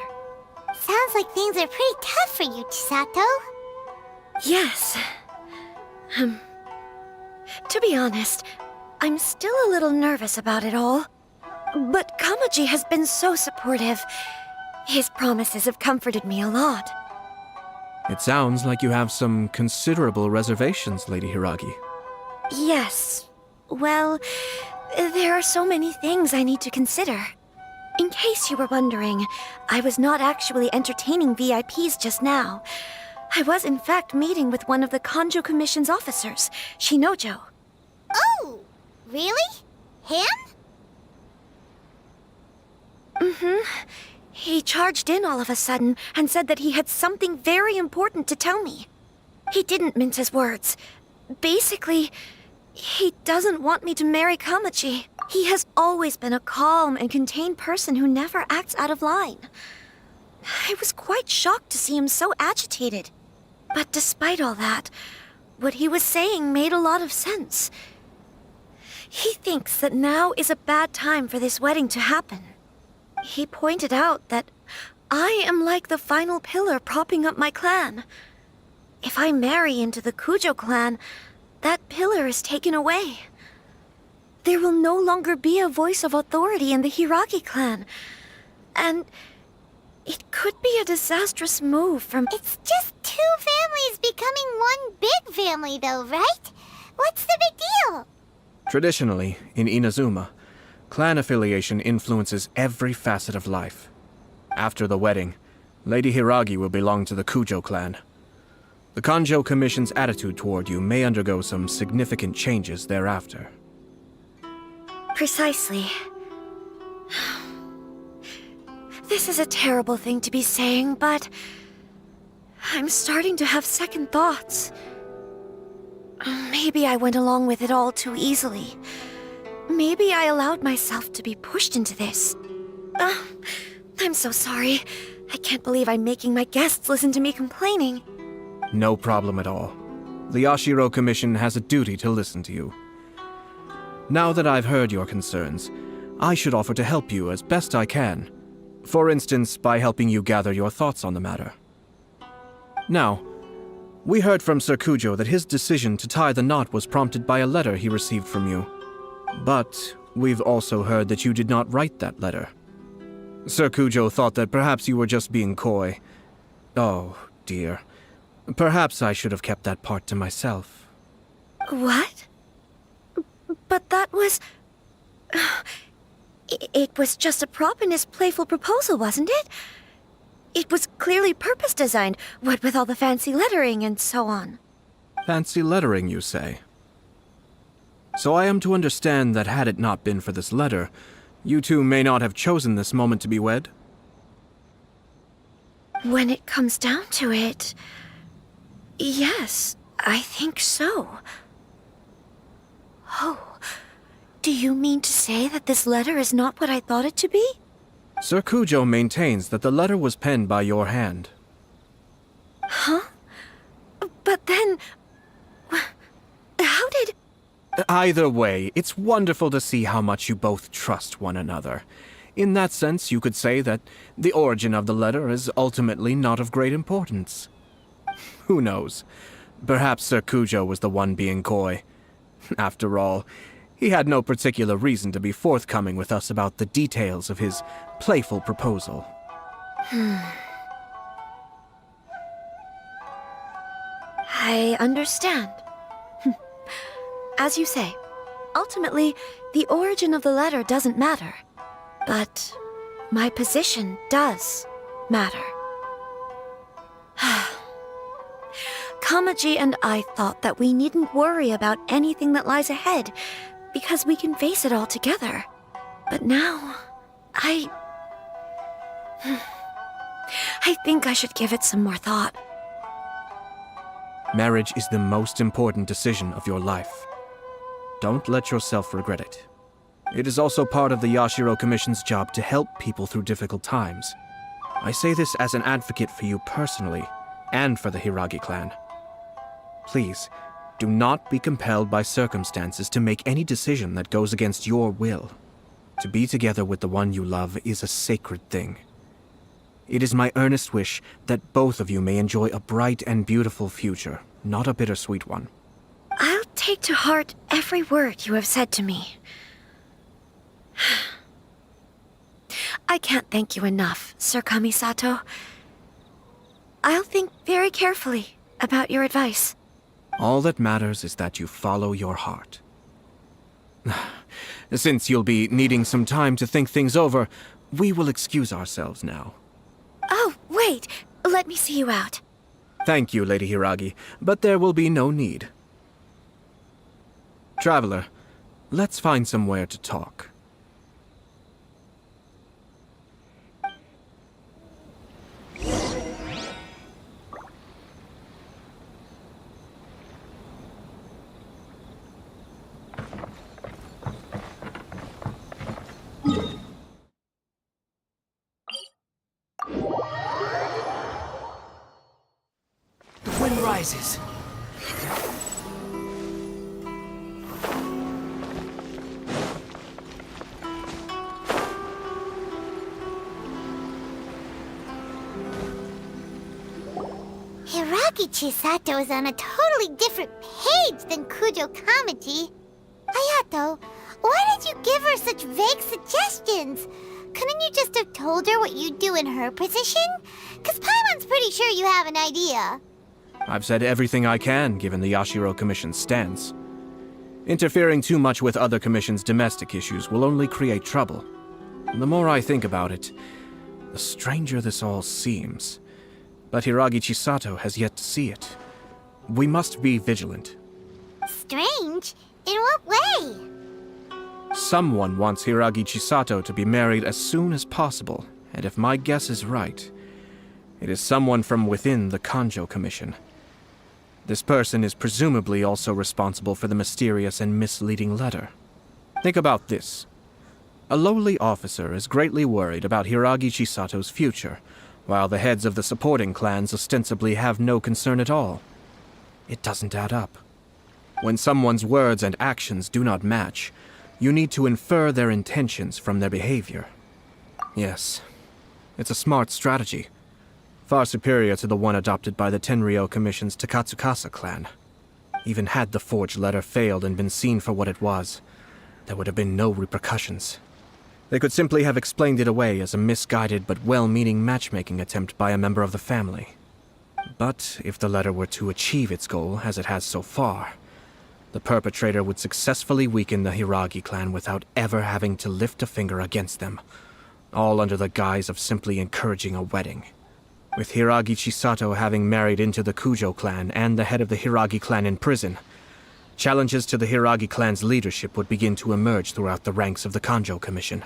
Sounds like things are pretty tough for you, Chisato. Yes. To be honest, I'm still a little nervous about it all. But Kamaji has been so supportive. His promises have comforted me a lot. It sounds like you have some considerable reservations, Lady Hiragi. Yes. Well, there are so many things I need to consider. In case you were wondering, I was not actually entertaining VIPs just now. I was in fact meeting with one of the Kanjo Commission's officers, Shinojo. Oh, really? Him? He charged in all of a sudden and said that he had something very important to tell me. He didn't mince his words. Basically, he doesn't want me to marry Kamaji. He has always been a calm and contained person who never acts out of line. I was quite shocked to see him so agitated. But despite all that, what he was saying made a lot of sense. He thinks that now is a bad time for this wedding to happen. He pointed out that I am like the final pillar propping up my clan. If I marry into the Kujo clan, that pillar is taken away. There will no longer be a voice of authority in the Hiragi clan. And it could be a disastrous move from— It's just two families becoming one big family, though, right? What's the big deal? Traditionally, in Inazuma, clan affiliation influences every facet of life. After the wedding, Lady Hiragi will belong to the Kujo clan. The Kanjo Commission's attitude toward you may undergo some significant changes thereafter. Precisely. This is a terrible thing to be saying, but I'm starting to have second thoughts. Maybe I went along with it all too easily. Maybe I allowed myself to be pushed into this. I'm so sorry. I can't believe I'm making my guests listen to me complaining. No problem at all. The Yashiro Commission has a duty to listen to you. Now that I've heard your concerns, I should offer to help you as best I can. For instance, by helping you gather your thoughts on the matter. Now, we heard from Sir Kujo that his decision to tie the knot was prompted by a letter he received from you. But we've also heard that you did not write that letter. Sir Kujo thought that perhaps you were just being coy. Oh, dear. Perhaps I should have kept that part to myself. What? But that was... It was just a prop in his playful proposal, wasn't it? It was clearly purpose-designed, what with all the fancy lettering and so on. Fancy lettering, you say? So I am to understand that had it not been for this letter, you two may not have chosen this moment to be wed? When it comes down to it... yes, I think so. Oh... Do you mean to say that this letter is not what I thought it to be? Sir Kujo maintains that the letter was penned by your hand. Huh? But then... how did... Either way, it's wonderful to see how much you both trust one another. In that sense, you could say that the origin of the letter is ultimately not of great importance. Who knows? Perhaps Sir Kujo was the one being coy. After all, he had no particular reason to be forthcoming with us about the details of his playful proposal. I understand. As you say, ultimately, the origin of the letter doesn't matter. But my position does matter. Kamaji and I thought that we needn't worry about anything that lies ahead, because we can face it all together. But now, I think I should give it some more thought. Marriage is the most important decision of your life. Don't let yourself regret it. It is also part of the Yashiro Commission's job to help people through difficult times. I say this as an advocate for you personally, and for the Hiragi clan. Please, do not be compelled by circumstances to make any decision that goes against your will. To be together with the one you love is a sacred thing. It is my earnest wish that both of you may enjoy a bright and beautiful future, not a bittersweet one. I'll take to heart every word you have said to me. I can't thank you enough, Sir Kamisato. I'll think very carefully about your advice. All that matters is that you follow your heart. Since you'll be needing some time to think things over, we will excuse ourselves now. Oh, wait! Let me see you out. Thank you, Lady Hiragi, but there will be no need. Traveler, let's find somewhere to talk. The wind rises. Hiragi Chisato is on a totally different page than Kujo Kamaji. Hayato, why did you give her such vague suggestions? Couldn't you just have told her what you'd do in her position? 'Cause Paimon's pretty sure you have an idea. I've said everything I can, given the Yashiro Commission's stance. Interfering too much with other commissions' domestic issues will only create trouble. The more I think about it, the stranger this all seems. But Hiragi Chisato has yet to see it. We must be vigilant. Strange? In what way? Someone wants Hiragi Chisato to be married as soon as possible, and if my guess is right, it is someone from within the Kanjo Commission. This person is presumably also responsible for the mysterious and misleading letter. Think about this. A lowly officer is greatly worried about Hiragi Chisato's future, while the heads of the supporting clans ostensibly have no concern at all. It doesn't add up. When someone's words and actions do not match, you need to infer their intentions from their behavior. Yes, it's a smart strategy, far superior to the one adopted by the Tenryou Commission's Takatsukasa clan. Even had the forged letter failed and been seen for what it was, there would have been no repercussions. They could simply have explained it away as a misguided but well-meaning matchmaking attempt by a member of the family. But if the letter were to achieve its goal, as it has so far, the perpetrator would successfully weaken the Hiragi clan without ever having to lift a finger against them, all under the guise of simply encouraging a wedding. With Hiragi Chisato having married into the Kujo clan and the head of the Hiragi clan in prison, challenges to the Hiragi clan's leadership would begin to emerge throughout the ranks of the Kanjo Commission.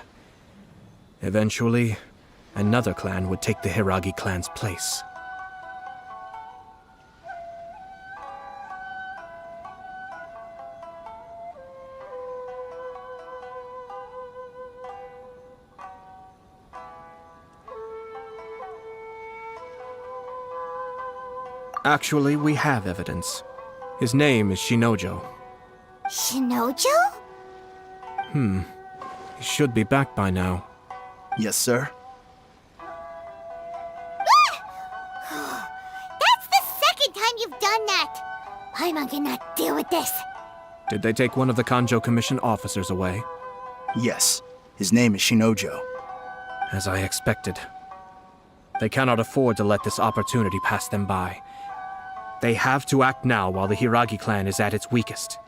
Eventually, another clan would take the Hiragi clan's place. Actually, we have evidence. His name is Shinojo. Shinojo? He should be back by now. Yes, sir. That's the second time you've done that! Paimon cannot deal with this. Did they take one of the Kanjo Commission officers away? Yes. His name is Shinojo. As I expected. They cannot afford to let this opportunity pass them by. They have to act now while the Hiragi clan is at its weakest.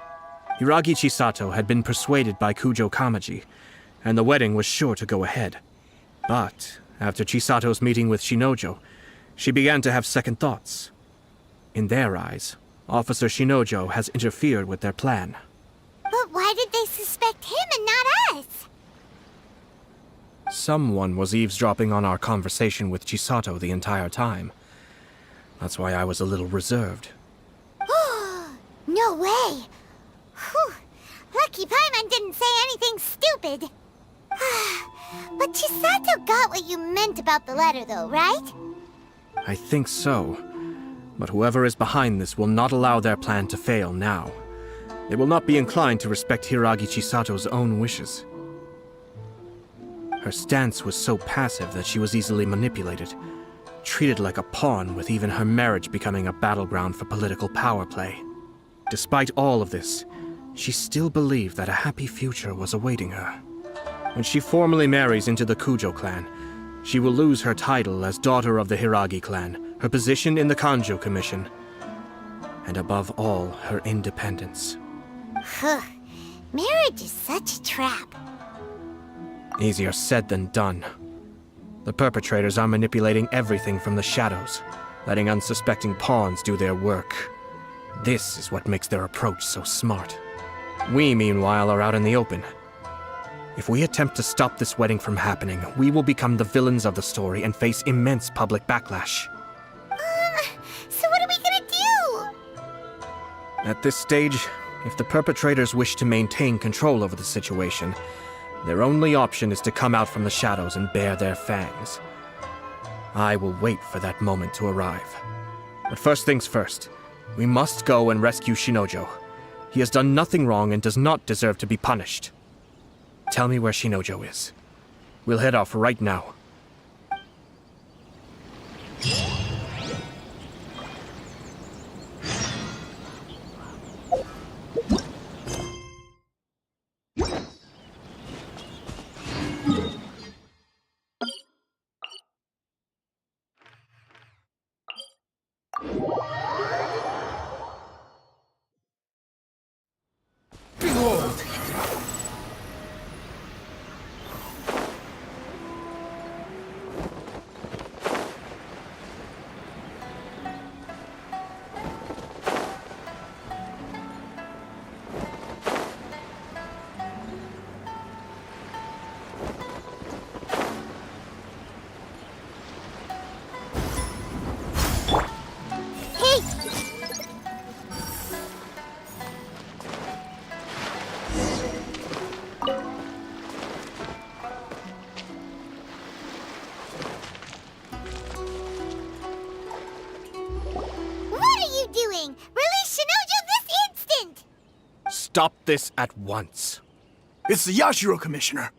Hiragi Chisato had been persuaded by Kujo Kamaji, and the wedding was sure to go ahead. But after Chisato's meeting with Shinojo, she began to have second thoughts. In their eyes, Officer Shinojo has interfered with their plan. But why did they suspect him and not us? Someone was eavesdropping on our conversation with Chisato the entire time. That's why I was a little reserved. No way! Whew. Lucky Paimon didn't say anything stupid. But Chisato got what you meant about the letter, though, right? I think so. But whoever is behind this will not allow their plan to fail now. They will not be inclined to respect Hiragi Chisato's own wishes. Her stance was so passive that she was easily manipulated, treated like a pawn, with even her marriage becoming a battleground for political power play. Despite all of this, she still believed that a happy future was awaiting her. When she formally marries into the Kujo clan, she will lose her title as daughter of the Hiragi clan, her position in the Kanjo Commission, and above all, her independence. Marriage is such a trap. Easier said than done. The perpetrators are manipulating everything from the shadows, letting unsuspecting pawns do their work. This is what makes their approach so smart. We, meanwhile, are out in the open. If we attempt to stop this wedding from happening, we will become the villains of the story and face immense public backlash. So what are we gonna do? At this stage, if the perpetrators wish to maintain control over the situation, their only option is to come out from the shadows and bare their fangs. I will wait for that moment to arrive. But first things first, we must go and rescue Shinojo. He has done nothing wrong and does not deserve to be punished. Tell me where Shinojo is. We'll head off right now. What are you doing? Release Shinojo this instant! Stop this at once. It's the Yashiro Commissioner.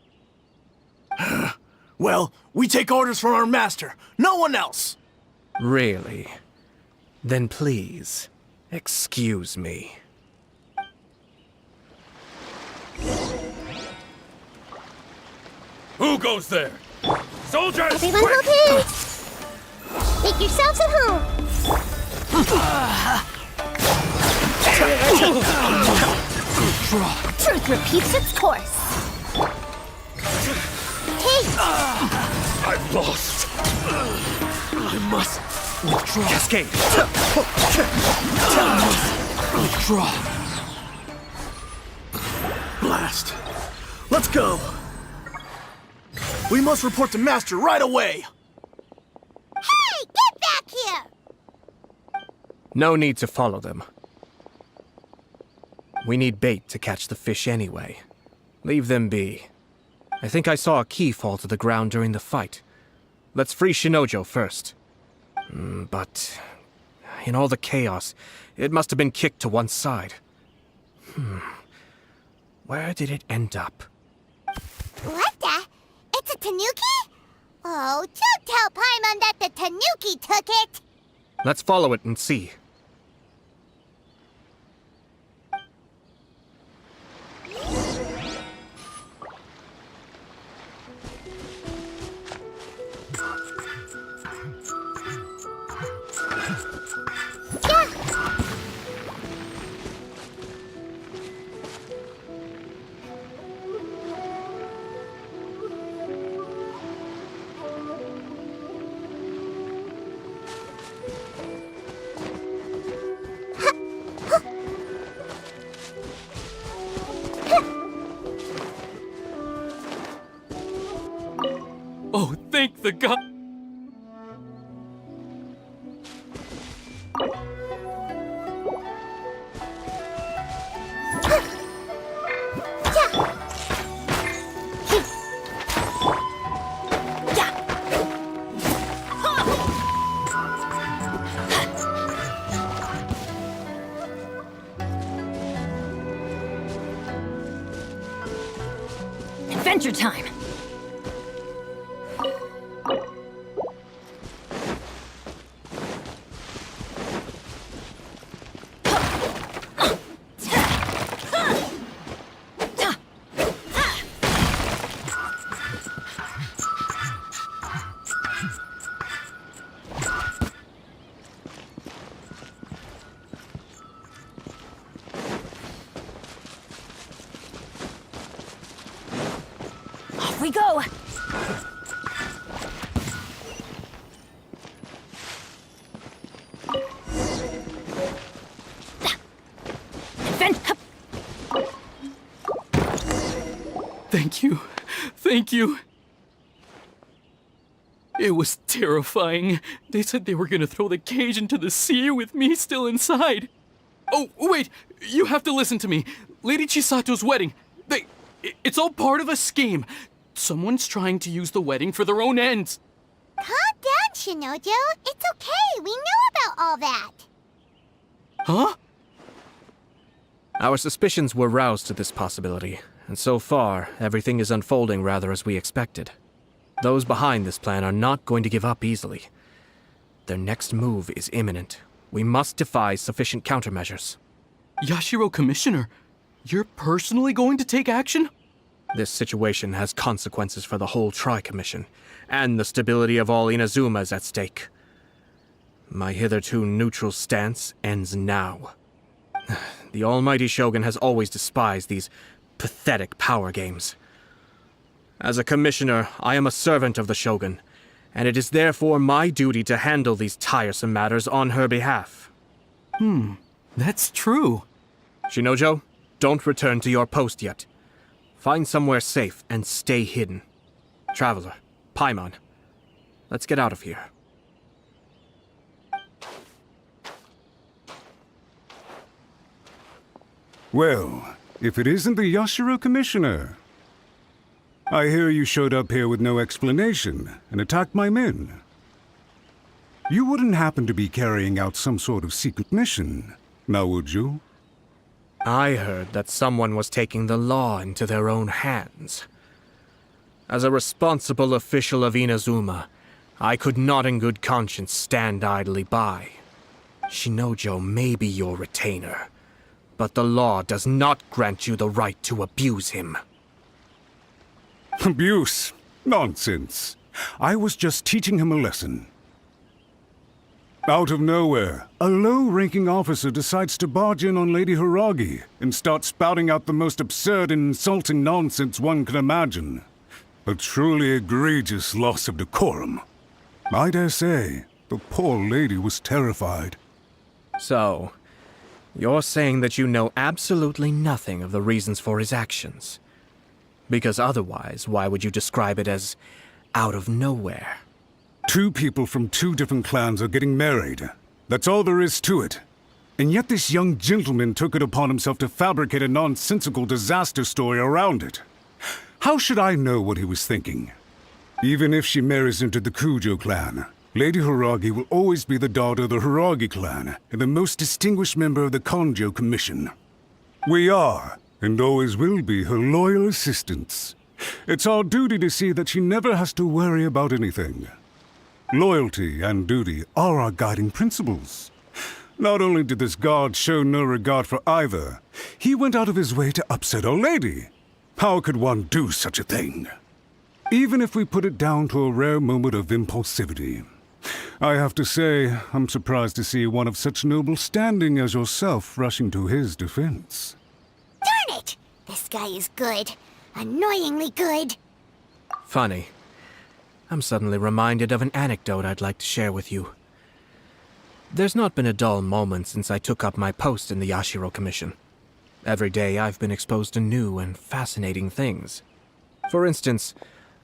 Well, we take orders from our master, no one else. Really? Then please, excuse me. Who goes there? Soldiers! Everyone hold hands! Make yourselves at home! Truth repeats its course. Hey! I've lost. I must withdraw. Cascade! Withdraw. Blast. Let's go. We must report to Master right away. Hey! Get back here! No need to follow them. We need bait to catch the fish anyway. Leave them be. I think I saw a key fall to the ground during the fight. Let's free Shinojo first. But in all the chaos, it must have been kicked to one side. Where did it end up? What the? It's a tanuki? Oh, don't tell Paimon that the tanuki took it! Let's follow it and see. Oh, thank the god. Adventure time! Off we go! Thank you. Thank you. It was terrifying. They said they were gonna throw the cage into the sea with me still inside. Oh, wait! You have to listen to me. Lady Chisato's wedding. It's all part of a scheme. Someone's trying to use the wedding for their own ends. Calm down, Shinojo. It's okay. We know about all that. Huh? Our suspicions were roused to this possibility, and so far, everything is unfolding rather as we expected. Those behind this plan are not going to give up easily. Their next move is imminent. We must devise sufficient countermeasures. Yashiro Commissioner, you're personally going to take action? This situation has consequences for the whole Tri-Commission, and the stability of all Inazuma is at stake. My hitherto neutral stance ends now. The almighty Shogun has always despised these pathetic power games. As a commissioner, I am a servant of the Shogun, and it is therefore my duty to handle these tiresome matters on her behalf. That's true. Shinojo, don't return to your post yet. Find somewhere safe and stay hidden. Traveler, Paimon, let's get out of here. Well, if it isn't the Yashiro Commissioner. I hear you showed up here with no explanation and attacked my men. You wouldn't happen to be carrying out some sort of secret mission, now would you? I heard that someone was taking the law into their own hands. As a responsible official of Inazuma, I could not in good conscience stand idly by. Shinojo may be your retainer, but the law does not grant you the right to abuse him. Abuse? Nonsense. I was just teaching him a lesson. Out of nowhere, a low-ranking officer decides to barge in on Lady Hiragi and start spouting out the most absurd and insulting nonsense one can imagine. A truly egregious loss of decorum. I dare say, the poor lady was terrified. So, you're saying that you know absolutely nothing of the reasons for his actions? Because otherwise, why would you describe it as out of nowhere? Two people from two different clans are getting married. That's all there is to it. And yet this young gentleman took it upon himself to fabricate a nonsensical disaster story around it. How should I know what he was thinking? Even if she marries into the Kujo clan, Lady Hiragi will always be the daughter of the Hiragi clan and the most distinguished member of the Kanjo Commission. We are, and always will be, her loyal assistants. It's our duty to see that she never has to worry about anything. Loyalty and duty are our guiding principles. Not only did this guard show no regard for either, he went out of his way to upset our lady. How could one do such a thing? Even if we put it down to a rare moment of impulsivity. I have to say, I'm surprised to see one of such noble standing as yourself rushing to his defense. Darn it! This guy is good. Annoyingly good. Funny. I'm suddenly reminded of an anecdote I'd like to share with you. There's not been a dull moment since I took up my post in the Yashiro Commission. Every day I've been exposed to new and fascinating things. For instance,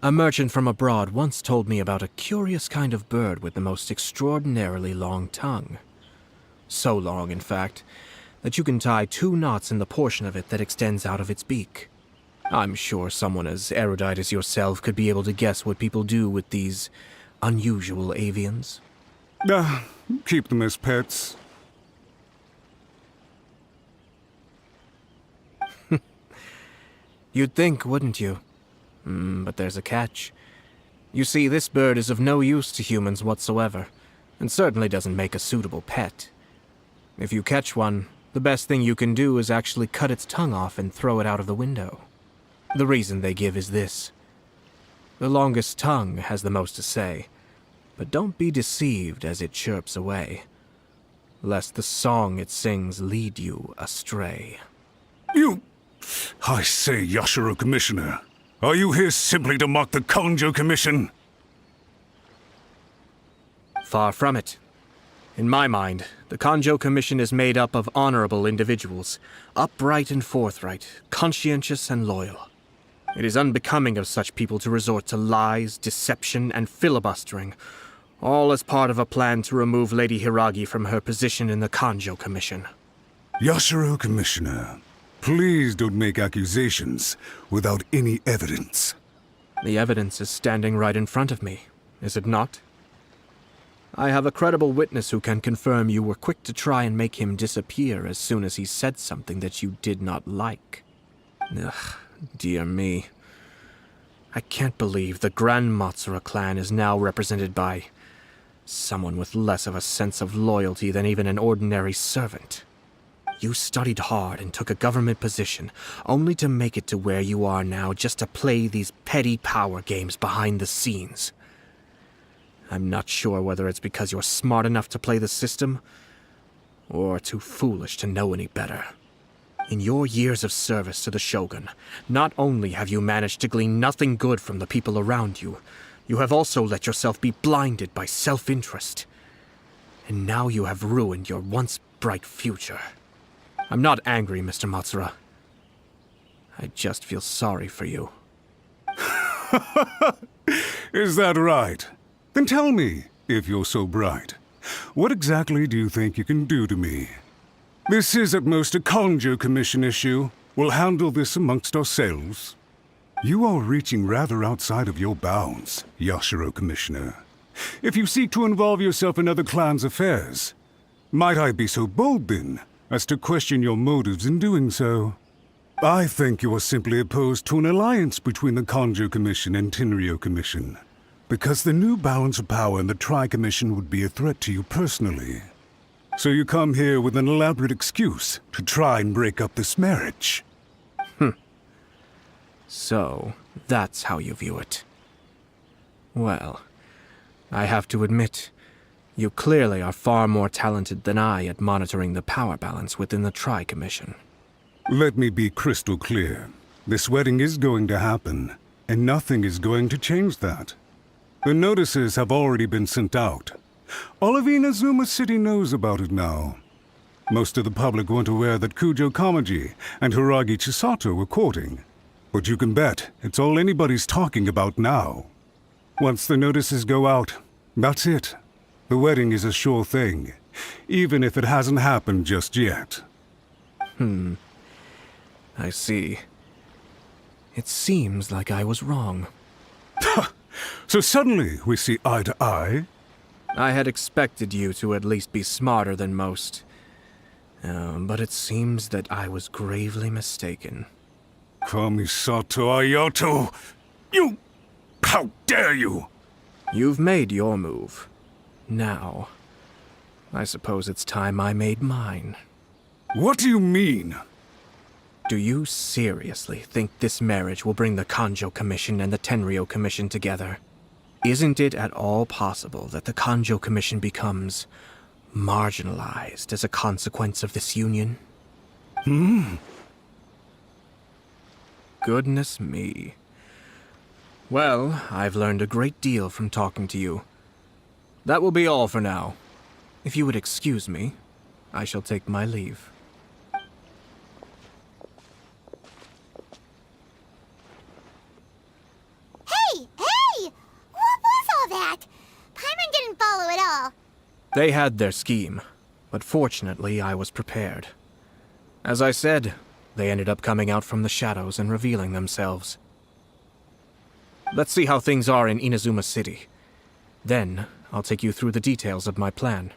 a merchant from abroad once told me about a curious kind of bird with the most extraordinarily long tongue. So long, in fact, that you can tie 2 knots in the portion of it that extends out of its beak. I'm sure someone as erudite as yourself could be able to guess what people do with these unusual avians. Keep them as pets. You'd think, wouldn't you? But there's a catch. You see, this bird is of no use to humans whatsoever, and certainly doesn't make a suitable pet. If you catch one, the best thing you can do is actually cut its tongue off and throw it out of the window. The reason they give is this. The longest tongue has the most to say, but don't be deceived as it chirps away, lest the song it sings lead you astray. I say, Yashiro Commissioner, are you here simply to mock the Kanjo Commission? Far from it. In my mind, the Kanjo Commission is made up of honorable individuals, upright and forthright, conscientious and loyal. It is unbecoming of such people to resort to lies, deception, and filibustering, all as part of a plan to remove Lady Hiragi from her position in the Kanjo Commission. Yashiro Commissioner, please don't make accusations without any evidence. The evidence is standing right in front of me, is it not? I have a credible witness who can confirm you were quick to try and make him disappear as soon as he said something that you did not like. Ugh, dear me. I can't believe the Grand Matsura clan is now represented by someone with less of a sense of loyalty than even an ordinary servant. You studied hard and took a government position, only to make it to where you are now just to play these petty power games behind the scenes. I'm not sure whether it's because you're smart enough to play the system, or too foolish to know any better. In your years of service to the Shogun, not only have you managed to glean nothing good from the people around you, you have also let yourself be blinded by self-interest. And now you have ruined your once bright future. I'm not angry, Mr. Matsura. I just feel sorry for you. Is that right? Then tell me, if you're so bright, what exactly do you think you can do to me? This is at most a Kanjo Commission issue. We'll handle this amongst ourselves. You are reaching rather outside of your bounds, Yashiro Commissioner. if you seek to involve yourself in other clans' affairs. Might I be so bold, then, as to question your motives in doing so? I think you are simply opposed to an alliance between the Kanjo Commission and Tenryo Commission, because the new balance of power in the Tri-Commission would be a threat to you personally. So you come here with an elaborate excuse to try and break up this marriage. So, that's how you view it. Well, I have to admit, you clearly are far more talented than I at monitoring the power balance within the Tri-Commission. Let me be crystal clear. This wedding is going to happen, and nothing is going to change that. The notices have already been sent out. All of Inazuma City knows about it now. Most of the public weren't aware that Kujo Kamaji and Hiragi Chisato were courting. But you can bet it's all anybody's talking about now. Once the notices go out, that's it. The wedding is a sure thing, even if it hasn't happened just yet. I see. It seems like I was wrong. So suddenly we see eye to eye? I had expected you to at least be smarter than most. But it seems that I was gravely mistaken. Kamisato Ayato! You... How dare you! You've made your move. Now, I suppose it's time I made mine. What do you mean? Do you seriously think this marriage will bring the Kanjo Commission and the Tenryo Commission together? Isn't it at all possible that the Kanjo Commission becomes marginalized as a consequence of this union? Goodness me. Well, I've learned a great deal from talking to you. That will be all for now. If you would excuse me, I shall take my leave. Hey! What was all that? Paimon didn't follow at all. They had their scheme, but fortunately I was prepared. As I said, they ended up coming out from the shadows and revealing themselves. Let's see how things are in Inazuma City. Then, I'll take you through the details of my plan.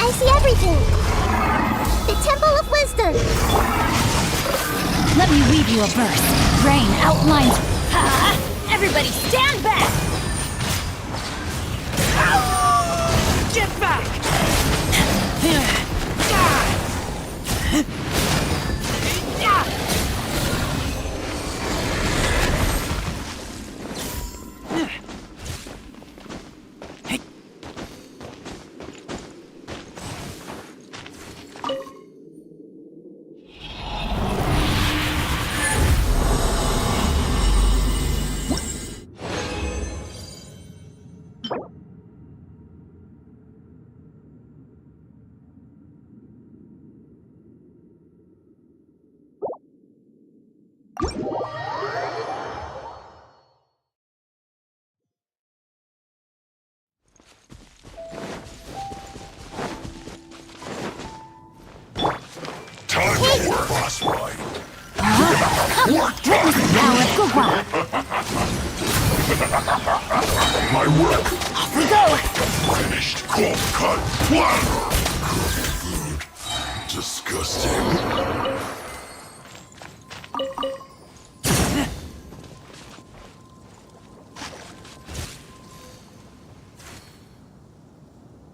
I see everything! The Temple of Wisdom! Let me read you a verse. Rain outlines... Ha! Everybody stand back! Get back! boss fight. Witness the power of Gugwa. My work Off we go. finished. Cold cut. One. Cooked food. Disgusting.